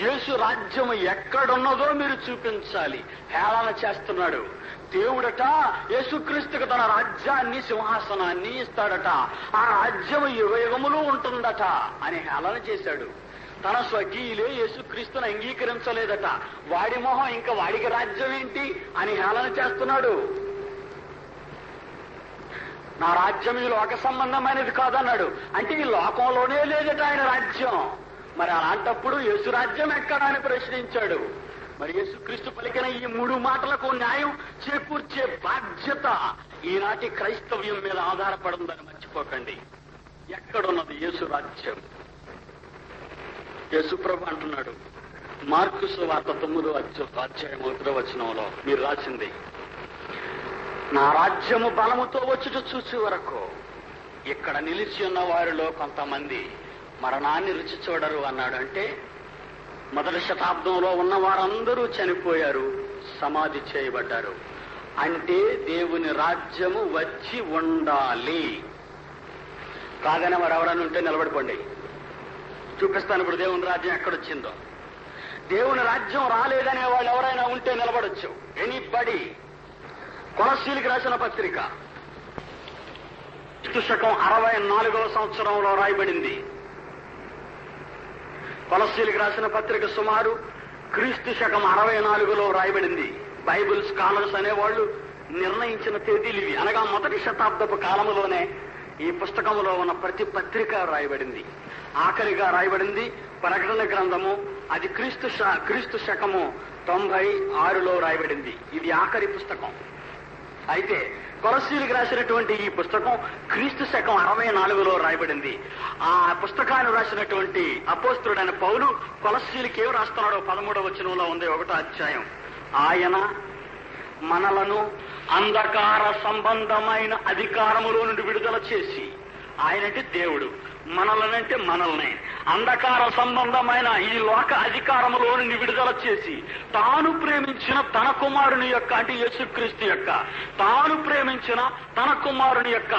యేసు రాజ్యం ఎక్కడున్నదో మీరు చూపించాలి. హేళన చేస్తున్నాడు. దేవుడట యేసుక్రీస్తుకు తన రాజ్యాన్ని, సింహాసనాన్ని ఇస్తాడట. ఆ రాజ్యం యుగయుగములు ఉంటుందట అని హేళన చేశాడు. తన స్వకీయులే యేసుక్రీస్తును అంగీకరించలేదట. వాడి మొహం ఇంకా వాడికి రాజ్యం ఏంటి అని హేళన చేస్తున్నాడు. నా రాజ్యం ఈ లోక సంబంధమైనది కాదన్నాడు. అంటే ఈ లోకంలోనే లేదట ఆయన రాజ్యం. మరి అలాంటప్పుడు యేసు రాజ్యం ఎక్కడా అని ప్రశ్నించాడు. మరి యేసుక్రీస్తు పలికిన ఈ 3 మాటలకు న్యాయం చేకూర్చే బాధ్యత ఈనాటి క్రైస్తవ్యం మీద ఆధారపడుందని మర్చిపోకండి. ఎక్కడున్నది యేసు రాజ్యం? యేసు ప్రభు అంటున్నాడు, మార్కు సువార్త 9వ అధ్యాయం 1వ వచనంలో మీరు రాసింది, నా రాజ్యము బలముతో వచ్చుట చూసి వరకు ఇక్కడ నిలిచి ఉన్న వారిలో కొంతమంది మరణాన్ని రుచి చూడరు అన్నాడు. అంటే మొదటి శతాబ్దంలో ఉన్న వారందరూ చనిపోయారు, సమాధి చేయబడ్డారు. అంటే దేవుని రాజ్యము వచ్చి ఉండాలి. కాగానే వారు ఎవరైనా ఉంటే నిలబడిపోండి, చూపిస్తాను ఇప్పుడు దేవుని రాజ్యం ఎక్కడొచ్చిందో. దేవుని రాజ్యం రాలేదనే వాళ్ళు ఎవరైనా ఉంటే నిలబడొచ్చు. ఎనీబడి. కొలస్సీలకు రాసిన పత్రిక శకం 64వ సంవత్సరంలో రాయబడింది. కొలస్సీలకు రాసిన పత్రిక సుమారు క్రీస్తు శకం 64లో రాయబడింది. బైబిల్ స్కాలర్స్ అనేవాళ్ళు నిర్ణయించిన తేదీలు ఇవి. అనగా మొదటి శతాబ్దపు కాలంలోనే ఈ పుస్తకంలో ఉన్న ప్రతి పత్రిక రాయబడింది. ఆఖరిగా రాయబడింది ప్రకటన గ్రంథము. అది క్రీస్తు శకము 96లో రాయబడింది. ఇది ఆఖరి పుస్తకం. అయితే కొలస్సీలకు రాసినటువంటి ఈ పుస్తకం క్రీస్తు శకం 64లో రాయబడింది. ఆ పుస్తకాన్ని రాసినటువంటి అపోస్తలుడైన పౌలు కొలస్సీలకు ఏం రాస్తున్నాడో 13వ వచనంలో ఉంది 1వ అధ్యాయం. ఆయన మనలను అంధకార సంబంధమైన అధికారములో నుండి విడుదల చేసి, ఆయనంటే దేవుడు, మనలనంటే మనల్ని అంధకార సంబంధమైన ఈ లోక అధికారములో నుండి విడుదల చేసి తాను ప్రేమించిన తన కుమారుని యొక్క, అంటే యేసుక్రీస్తు యొక్క, తాను ప్రేమించిన తన కుమారుని యొక్క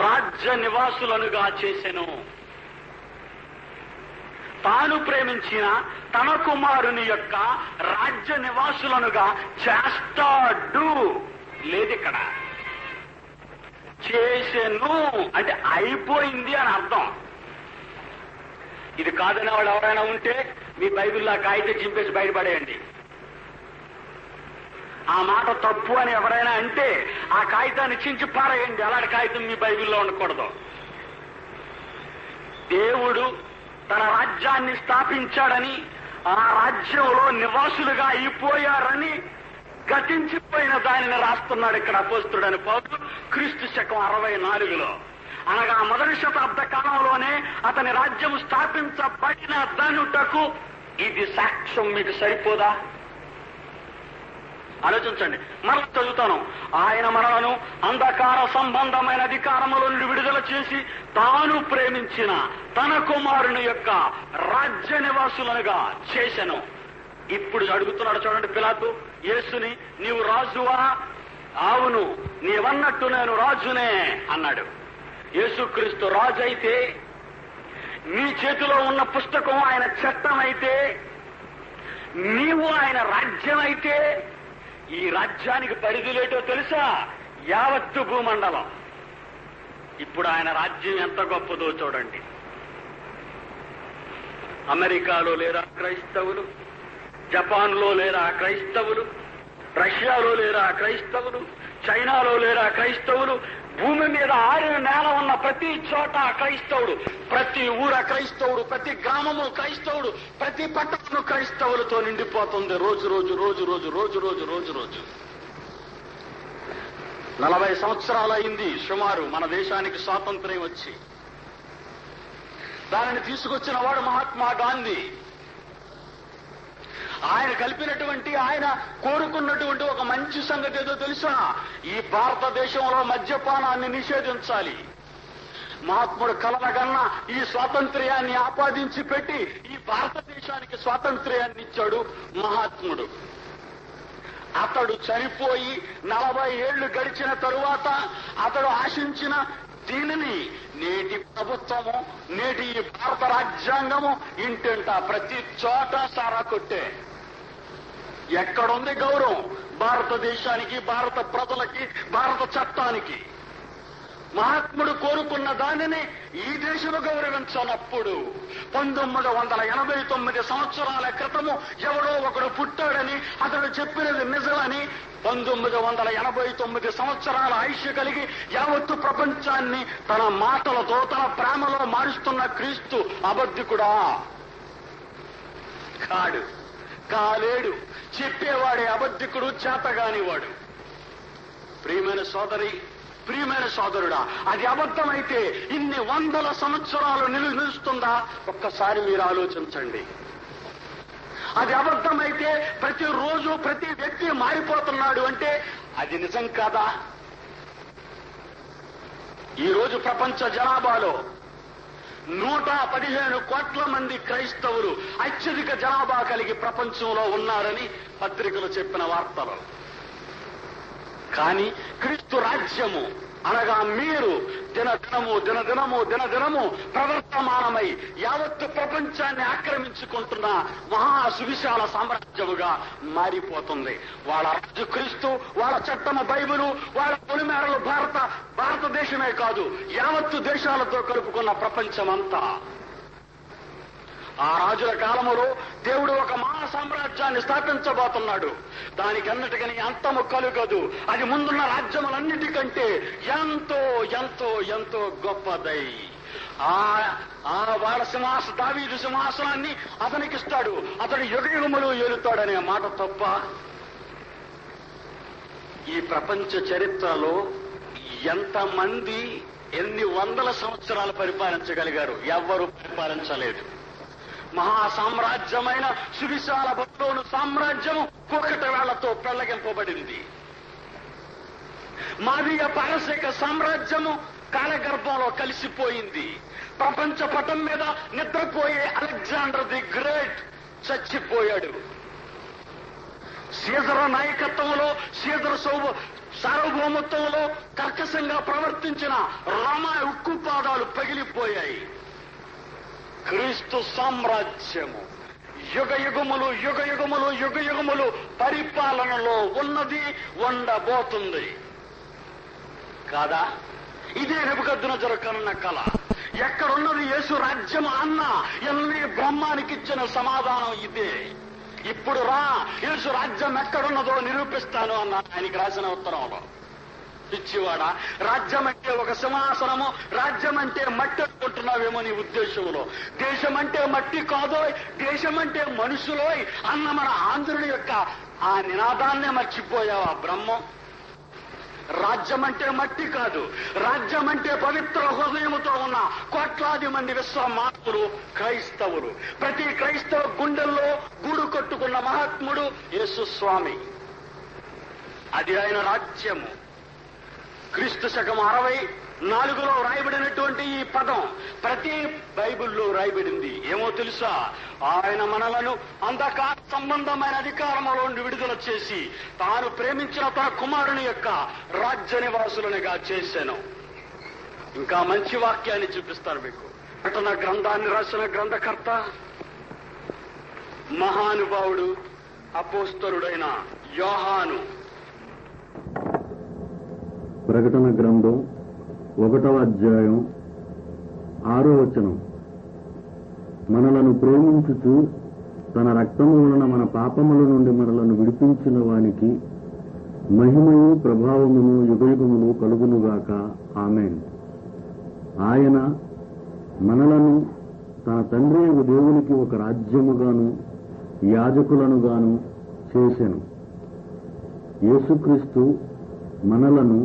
రాజ్య నివాసులనుగా చేసెను. తాను ప్రేమించిన తన కుమారుని యొక్క రాజ్య నివాసులనుగా చేస్తాడు. లేదు ఇక్కడ, చేసెను అంటే అయిపోయింది అని అర్థం. ఇది కాదనే వాళ్ళు ఎవరైనా ఉంటే మీ బైబిల్లో కాగితం చింపేసి బయటపడేయండి. ఆ మాట తప్పు అని ఎవరైనా అంటే ఆ కాగితాన్ని చించి పారేయండి. అలాంటి కాగితం మీ బైబిల్లో ఉండకూడదు. దేవుడు తన రాజ్యాన్ని స్థాపించాడని, ఆ రాజ్యంలో నివాసులుగా అయిపోయారని గతించిపోయిన దానిని రాస్తున్నాడు ఇక్కడ అపోస్తలుడైన పౌలు క్రీస్తు శకం 64లో. అనగా మొదటి శతాబ్ద కాలంలోనే అతని రాజ్యం స్థాపించబడిన దానుటకు ఇది సాక్ష్యం. మీకు సరిపోదా? ఆలోచించండి. మరలా చదువుతాను. ఆయన మనలను అంధకార సంబంధమైన అధికారముల నుండి విడుదల చేసి తాను ప్రేమించిన తన కుమారుని యొక్క రాజ్య నివాసులనుగా చేసెను. ఇప్పుడు అడుగుతున్నాడు చూడండి పిలాతు యేసుని, నీవు రాజువా? అవును, నీవన్నట్టు నేను రాజునే అన్నాడు. యేసుక్రీస్తు రాజు అయితే, నీ చేతిలో ఉన్న పుస్తకం ఆయన చట్టం అయితే, నీవు ఆయన రాజ్యం అయితే, ఈ రాజ్యానికి పరిధిలేటో తెలుసా? యావత్తు భూమండలం. ఇప్పుడు ఆయన రాజ్యం ఎంత గొప్పదో చూడండి. అమెరికాలో లేరా క్రైస్తవులు? జపాన్లో లేరా క్రైస్తవులు? రష్యాలో లేరా క్రైస్తవులు? చైనాలో లేరా క్రైస్తవులు? భూమి మీద 6 నేల ఉన్న ప్రతి చోట క్రైస్తవుడు, ప్రతి ఊర క్రైస్తవుడు, ప్రతి గ్రామము క్రైస్తవుడు, ప్రతి పట్టణము క్రైస్తవులతో నిండిపోతుంది. రోజు రోజు రోజు రోజు రోజు రోజు రోజు రోజు 40 సంవత్సరాలు అయింది సుమారు మన దేశానికి స్వాతంత్ర్యం వచ్చి. దానిని తీసుకొచ్చిన వాడు మహాత్మా గాంధీ. ఆయన కలిపినటువంటి, ఆయన కోరుకున్నటువంటి ఒక మంచి సంగతి ఏదో తెలుసా? ఈ భారతదేశంలో మద్యపానాన్ని నిషేధించాలి. మహాత్ముడు కలనగన్న ఈ స్వాతంత్ర్యాన్ని ఆపాదించి పెట్టి ఈ భారతదేశానికి స్వాతంత్ర్యాన్ని ఇచ్చాడు మహాత్ముడు. అతడు చనిపోయి 40 ఏళ్లు గడిచిన తరువాత అతడు ఆశించిన దీనిని నేటి ప్రభుత్వము, నేటి ఈ భారత రాజ్యాంగము ఇంటింట ప్రతి చోట సారా కొట్టే. ఎక్కడుంది గౌరవం భారతదేశానికి, భారత ప్రజలకి, భారత చట్టానికి? మహాత్ముడు కోరుకున్న దానిని ఈ దేశము గౌరవించనప్పుడు 1989 సంవత్సరాల క్రితము ఎవడో ఒకడు పుట్టాడని, అతడు చెప్పినది నిజమని 1989 సంవత్సరాల ఆయుష్య కలిగి యావత్తు ప్రపంచాన్ని తన మాటలతో, తన ప్రేమలో మారుస్తున్న క్రీస్తు అబద్ధికుడా? కాడు, కాలేడు. చెప్పేవాడే అబద్ధికుడు, చేతగానివాడు. ప్రియమైన సోదరి, ప్రియమైన సోదరుడా, అది అబద్ధమైతే ఇన్ని 100 సంవత్సరాలు నిలుస్తుందా? ఒక్కసారి మీరు ఆలోచించండి. అది అబద్ధమైతే ప్రతిరోజు ప్రతి వ్యక్తి మారిపోతున్నాడు అంటే అది నిజం కాదా? ఈరోజు ప్రపంచ జనాభాలో 115 కోట్ల మంది క్రైస్తవులు అత్యధిక జనాభా కలిగి ప్రపంచంలో ఉన్నారని పత్రికలు చెప్పిన వార్తలు. కానీ క్రీస్తు రాజ్యము అనగా మీరు దినదినము ప్రవర్తమానమై యావత్తు ప్రపంచాన్ని ఆక్రమించుకుంటున్న మహా సువిశాల సామ్రాజ్యముగా మారిపోతుంది. వాళ్ళ రాజు క్రీస్తు, వాళ్ళ చట్టము బైబిలు, వాళ్ళ పొలిమేరలు భారతదేశమే కాదు, యావత్తు దేశాలతో కలుపుకున్న ప్రపంచమంతా. ఆ రాజుల కాలములో దేవుడు ఒక మహా సామ్రాజ్యాన్ని స్థాపించబోతున్నాడు. దానికన్నిటికీ అంతము కలుగదు. అది ముందున్న రాజ్యములన్నిటికంటే ఎంతో ఎంతో ఎంతో గొప్పదై వాళ్ళ దావీదు సింహాసనాన్ని అతనికిస్తాడు. అతడు యుగయుగములు ఏలుతాడనే మాట తప్ప ఈ ప్రపంచ చరిత్రలో ఎంతమంది ఎన్ని 100 సంవత్సరాలు పరిపాలించగలిగారు? ఎవ్వరూ పరిపాలించలేదు. మహా సామ్రాజ్యమైన సువిశాల బబులోను సామ్రాజ్యము 1 వేళ్లతో పెళ్లగింపబడింది. మాదీయ పారసీక సామ్రాజ్యము కాలగర్భంలో కలిసిపోయింది. ప్రపంచ పటం మీద నిద్రపోయే అలెగ్జాండర్ ది గ్రేట్ చచ్చిపోయాడు. సీజర్ నాయకత్వంలో, సీజర్ సార్వభౌమత్వంలో కర్కశంగా ప్రవర్తించిన రోమా ఉక్కు పాదాలు పగిలిపోయాయి. క్రీస్తు సామ్రాజ్యము యుగయుగములు పరిపాలనలో ఉన్నది, ఉండబోతుంది కాదా? ఇదే నెబుకద్నెజరు కన్న కల. ఎక్కడున్నది యేసు రాజ్యం అన్న ఎన్ని బ్రహ్మానికిచ్చిన సమాధానం ఇదే. ఇప్పుడు రా, యేసు రాజ్యం ఎక్కడున్నదో నిరూపిస్తాను అన్నాను ఆయనకి రాసిన ఉత్తరంలో. పిచ్చివాడా, రాజ్యం అంటే ఒక సింహాసనము, రాజ్యం అంటే మట్టి అనుకుంటున్నావేమో నీ ఉద్దేశంలో. దేశం అంటే మట్టి కాదోయ్, దేశం అంటే మనుషులోయ్ అన్న మన ఆంధ్రుడి యొక్క ఆ నినాదాన్నే మర్చిపోయావా బ్రహ్మం? రాజ్యం అంటే మట్టి కాదు, రాజ్యం అంటే పవిత్ర హృదయముతో ఉన్న కోట్లాది మంది విశ్వమానవులు క్రైస్తవులు. ప్రతి క్రైస్తవ గుండెల్లో గూడు కట్టుకున్న మహాత్ముడు యేసు స్వామి. అది ఆయన రాజ్యము. క్రీస్తు శకం 64లో రాయబడినటువంటి ఈ పదం ప్రతి బైబిల్లో రాయబడింది. ఏమో తెలుసా? ఆయన మనలను అంధకార సంబంధమైన అధికారములో నుండి విడుదల చేసి తాను ప్రేమించిన తన కుమారుని యొక్క రాజ్య నివాసులనిగా చేశాను. ఇంకా మంచి వాక్యాన్ని చూపిస్తారు మీకు. ప్రకటన గ్రంథాన్ని రాసిన గ్రంథకర్త మహానుభావుడు అపోస్తలుడైన యోహాను. ప్రకటన గ్రంథం 1వ అధ్యాయం 6వ వచనం. మనలను ప్రేమించుచు తన రక్తము వలన మన పాపముల నుండి మనలను విడిపించిన వానికి మహిమయు ప్రభావమును యుగయుగములు కలుగునుగాక. ఆమేన్. ఆయన మనలను తన తండ్రి దేవునికి ఒక రాజ్యముగాను యాజకులనుగాను చేసెను. యేసుక్రీస్తు మనలను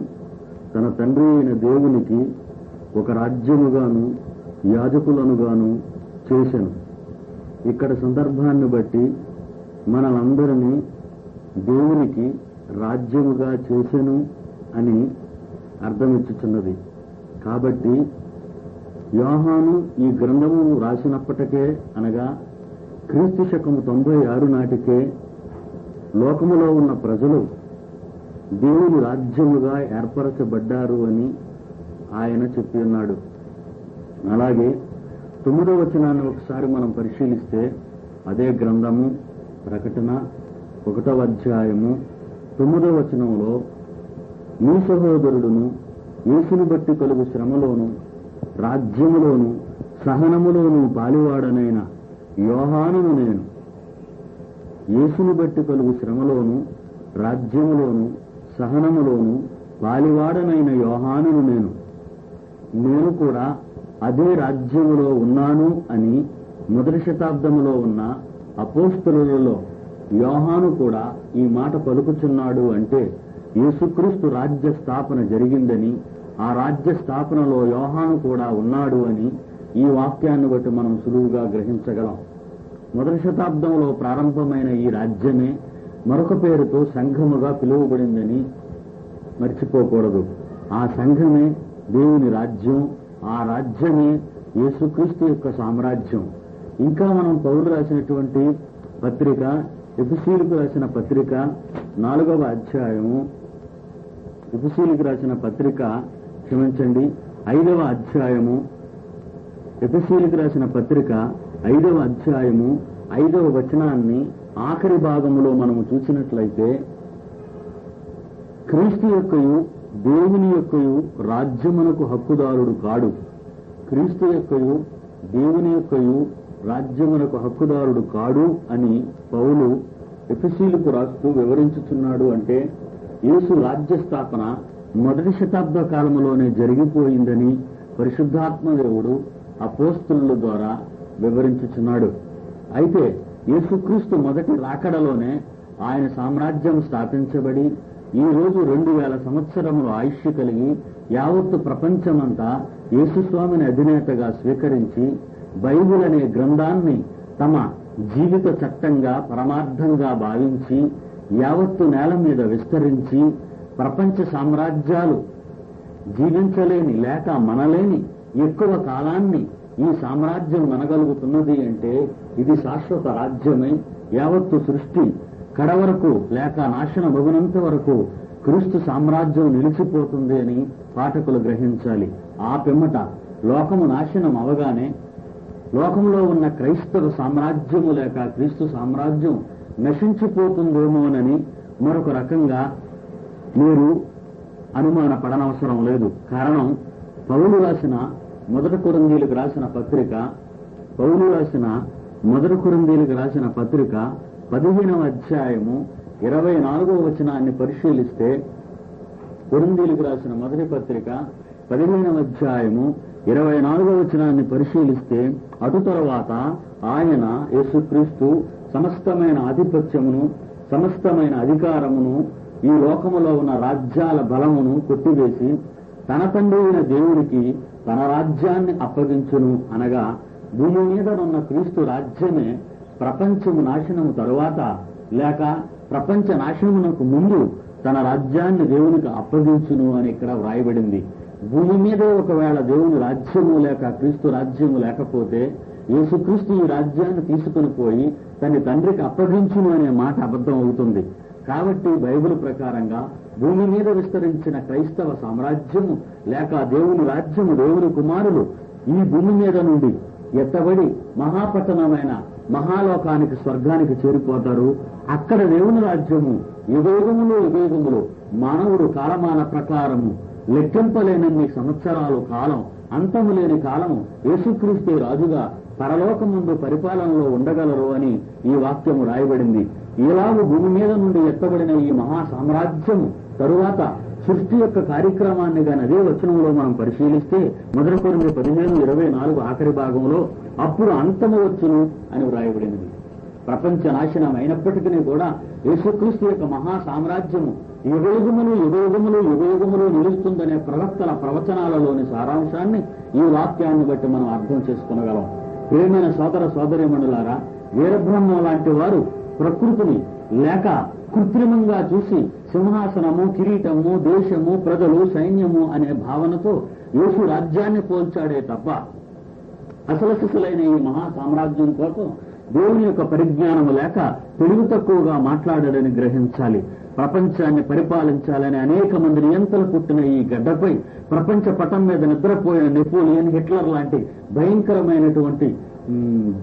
తన తండ్రి అయిన దేవునికి ఒక రాజ్యముగాను యాజకులనుగాను చేసెను. ఇక్కడ సందర్భాన్ని బట్టి మనలందరినీ దేవునికి రాజ్యముగా చేసెను అని అర్థమిచ్చుచున్నది. కాబట్టి యోహాను ఈ గ్రంథము రాసినప్పటికే, అనగా క్రీస్తు శకము 96 నాటికే లోకములో ఉన్న ప్రజలు దేవుని రాజ్యముగా ఏర్పరచబడ్డారు అని ఆయన చెప్పి ఉన్నాడు. అలాగే 9వ వచనాన్ని ఒకసారి మనం పరిశీలిస్తే అదే గ్రంథము ప్రకటన 1వ అధ్యాయము 9వ వచనంలో, మీ సహోదరుడును యేసును బట్టి కలుగు శ్రమలోను రాజ్యములోను సహనములోను పాలివాడనైన యోహానును నేను. యేసును బట్టి కలుగు శ్రమలోను రాజ్యములోను సహనములోను పాలివాడనైన యోహానును నేను కూడా అదే రాజ్యములో ఉన్నాను అని మొదటి శతాబ్దములో ఉన్న అపోస్తలులలో యోహాను కూడా ఈ మాట పలుకుచున్నాడు. అంటే యేసుక్రీస్తు రాజ్య స్థాపన జరిగిందని, ఆ రాజ్య స్థాపనలో యోహాను కూడా ఉన్నాడు అని ఈ వాక్యాన్ని బట్టి మనం సులువుగా గ్రహించగలం. మొదటి శతాబ్దంలో ప్రారంభమైన ఈ రాజ్యమే మరొక పేరుతో సంఘముగా పిలువబడిందని మర్చిపోకూడదు. ఆ సంఘమే దేవుని రాజ్యం, ఆ రాజ్యమే యేసుక్రీస్తు యొక్క సామ్రాజ్యం. ఇంకా మనం పౌలు రాసినటువంటి పత్రిక, ఎఫెసీయులకు రాసిన పత్రిక 4వ అధ్యాయము, ఎఫెసీయులకు రాసిన పత్రిక 5వ అధ్యాయము, ఎఫెసీయులకు రాసిన పత్రిక 5వ అధ్యాయము 5వ వచనాన్ని ఆఖరి భాగములో మనము చూసినట్లయితే, క్రీస్తు యొక్కయు దేవుని యొక్కయు రాజ్యమునకు హక్కుదారుడు కాడు. క్రీస్తు యొక్కయు దేవుని యొక్కయు రాజ్యమునకు హక్కుదారుడు కాడు అని పౌలు ఎఫెసీయులకు రాస్తూ వివరించుచున్నాడు. అంటే యేసు రాజ్య స్థాపన మొదటి శతాబ్ద కాలంలోనే జరిగిపోయిందని పరిశుద్ధాత్మ దేవుడు అపోస్తలుల ద్వారా వివరించుచున్నాడు. అయితే యేసుక్రీస్తు మొదటి రాకడలోనే ఆయన సామ్రాజ్యం స్థాపించబడి ఈ రోజు 2000 సంవత్సరముల ఆయుష్య కలిగి యావత్తు ప్రపంచమంతా యేసుస్వామిని అధినేతగా స్వీకరించి బైబిల్ అనే గ్రంథాన్ని తమ జీవిత చట్టంగా పరమార్థంగా భావించి యావత్తు నేల మీద విస్తరించి ప్రపంచ సామ్రాజ్యాలు జీవించలేని లేక మనలేని ఎక్కువ కాలాన్ని ఈ సామ్రాజ్యం మనగలుగుతున్నది. అంటే ఇది శాశ్వత రాజ్యమై యావత్తు సృష్టి కడవరకు లేక నాశనమగునంత వరకు క్రీస్తు సామ్రాజ్యం నిలిచిపోతుంది అని పాఠకులు గ్రహించాలి. ఆ పిమ్మట లోకము నాశనం అవగానే లోకంలో ఉన్న క్రైస్తవ సామ్రాజ్యము లేక క్రీస్తు సామ్రాజ్యం నశించిపోతుందేమోనని మరొక రకంగా మీరు అనుమాన పడనవసరం లేదు. కారణం పౌలు రాసిన మొదటి కొరింథీయులకు రాసిన పత్రిక, పౌలు రాసిన మొదటి కొరింథీయులకు రాసిన పత్రిక 15వ అధ్యాయము 24వ వచనాన్ని పరిశీలిస్తే, కొరింథీయులకు రాసిన మొదటి పత్రిక 15వ అధ్యాయము 24వ వచనాన్ని పరిశీలిస్తే, అటు తరువాత ఆయన యేసుక్రీస్తు సమస్తమైన ఆధిపత్యమును సమస్తమైన అధికారమును ఈ లోకములో ఉన్న రాజ్యాల బలమును కొట్టివేసి తన తండ్రి అయిన దేవునికి తన రాజ్యాన్ని అప్పగించును. అనగా భూమి మీద ఉన్న క్రీస్తు రాజ్యమే ప్రపంచము నాశనము తరువాత లేక ప్రపంచ నాశనమునకు ముందు తన రాజ్యాన్ని దేవునికి అప్పగించును అని ఇక్కడ వ్రాయబడింది. భూమి మీద ఒకవేళ దేవుని రాజ్యము లేక క్రీస్తు రాజ్యము లేకపోతే యేసుక్రీస్తు ఈ రాజ్యాన్ని తీసుకుని పోయి తన తండ్రికి అప్పగించును అనే మాట అబద్ధం అవుతుంది. కాబట్టి బైబిల్ ప్రకారంగా భూమి మీద విస్తరించిన క్రైస్తవ సామ్రాజ్యము లేక దేవుని రాజ్యము, దేవుని కుమారులు ఈ భూమి మీద నుండి ఎత్తబడి మహాపట్టణమైన మహాలోకానికి స్వర్గానికి చేరిపోతారు. అక్కడ దేవుని రాజ్యము యుగయుగములు యుగయుగములు మానవుడు కాలమాన ప్రకారము లెక్కింపలేనన్ని సంవత్సరాలు కాలం, అంతము లేని కాలము యేసుక్రీస్తు రాజుగా పరలోకముందు పరిపాలనలో ఉండగలరు అని ఈ వాక్యము రాయబడింది. ఇలాగూ భూమి మీద నుండి ఎత్తబడిన ఈ మహా సామ్రాజ్యము తరువాత సృష్టి యొక్క కార్యక్రమాన్ని గాని అదే వచనంలో మనం పరిశీలిస్తే, మొదటి కొరింథీ 15:24 ఆఖరి భాగంలో అప్పుడు అంతము వచ్చును అని వ్రాయబడినది. ప్రపంచ నాశనం అయినప్పటికీ కూడా యేసుక్రీస్తు యొక్క మహా సామ్రాజ్యము యుగయుగములు యుగయుగములు యుగయుగములు నిలుస్తుందనే ప్రవక్తల ప్రవచనాలలోని సారాంశాన్ని ఈ వాక్యాన్ని బట్టి మనం అర్థం చేసుకునగలం. ప్రియమైన సోదర సోదరీమణులారా, వీరబ్రహ్మం లాంటి వారు ప్రకృతిని లేక కృత్రిమంగా చూసి సింహాసనము, కిరీటము, దేశము, ప్రజలు, సైన్యము అనే భావనతో యేసు రాజ్యాన్ని పోల్చాడే తప్ప అసలసిసలైన ఈ మహా సామ్రాజ్యం కోసం దేవుని యొక్క పరిజ్ఞానము లేక తెలివి తక్కువగా మాట్లాడాడని గ్రహించాలి. ప్రపంచాన్ని పరిపాలించాలని అనేక మంది నియంతలు పుట్టిన ఈ గడ్డపై ప్రపంచ పటం మీద నిద్రపోయిన నెపోలియన్, హిట్లర్ లాంటి భయంకరమైనటువంటి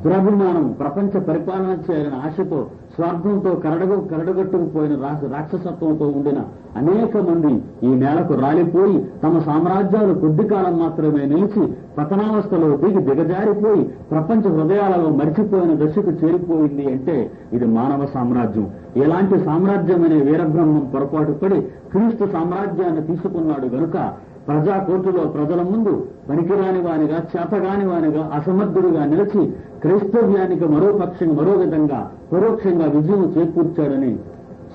దురభిమానం, ప్రపంచ పరిపాలన చేయాలని ఆశతో, స్వార్థంతో కరడగట్టుకుపోయిన రాక్షసత్వంతో ఉండిన అనేక మంది ఈ నేలకు రాలిపోయి తమ సామ్రాజ్యాలు కొద్ది కాలం మాత్రమే నిలిచి పతనావస్థలో దిగజారిపోయి ప్రపంచ హృదయాలలో మరిచిపోయిన దశకు చేరిపోయింది అంటే ఇది మానవ సామ్రాజ్యం. ఎలాంటి సామ్రాజ్యం అనే వీరబ్రహ్మం పొరపాటు పడి క్రీస్తు సామ్రాజ్యాన్ని తీసుకున్నాడు గనుక ప్రజాకోర్టులో ప్రజల ముందు పనికిరాని వానిగా, చేతగాని వానిగా, అసమర్థుడిగా నిలిచి క్రైస్తవ్యానికి మరో విధంగా పరోక్షంగా విజయం చేకూర్చాడని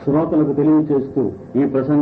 శ్రోతలకు తెలియచేస్తూ ఈ ప్రసంగం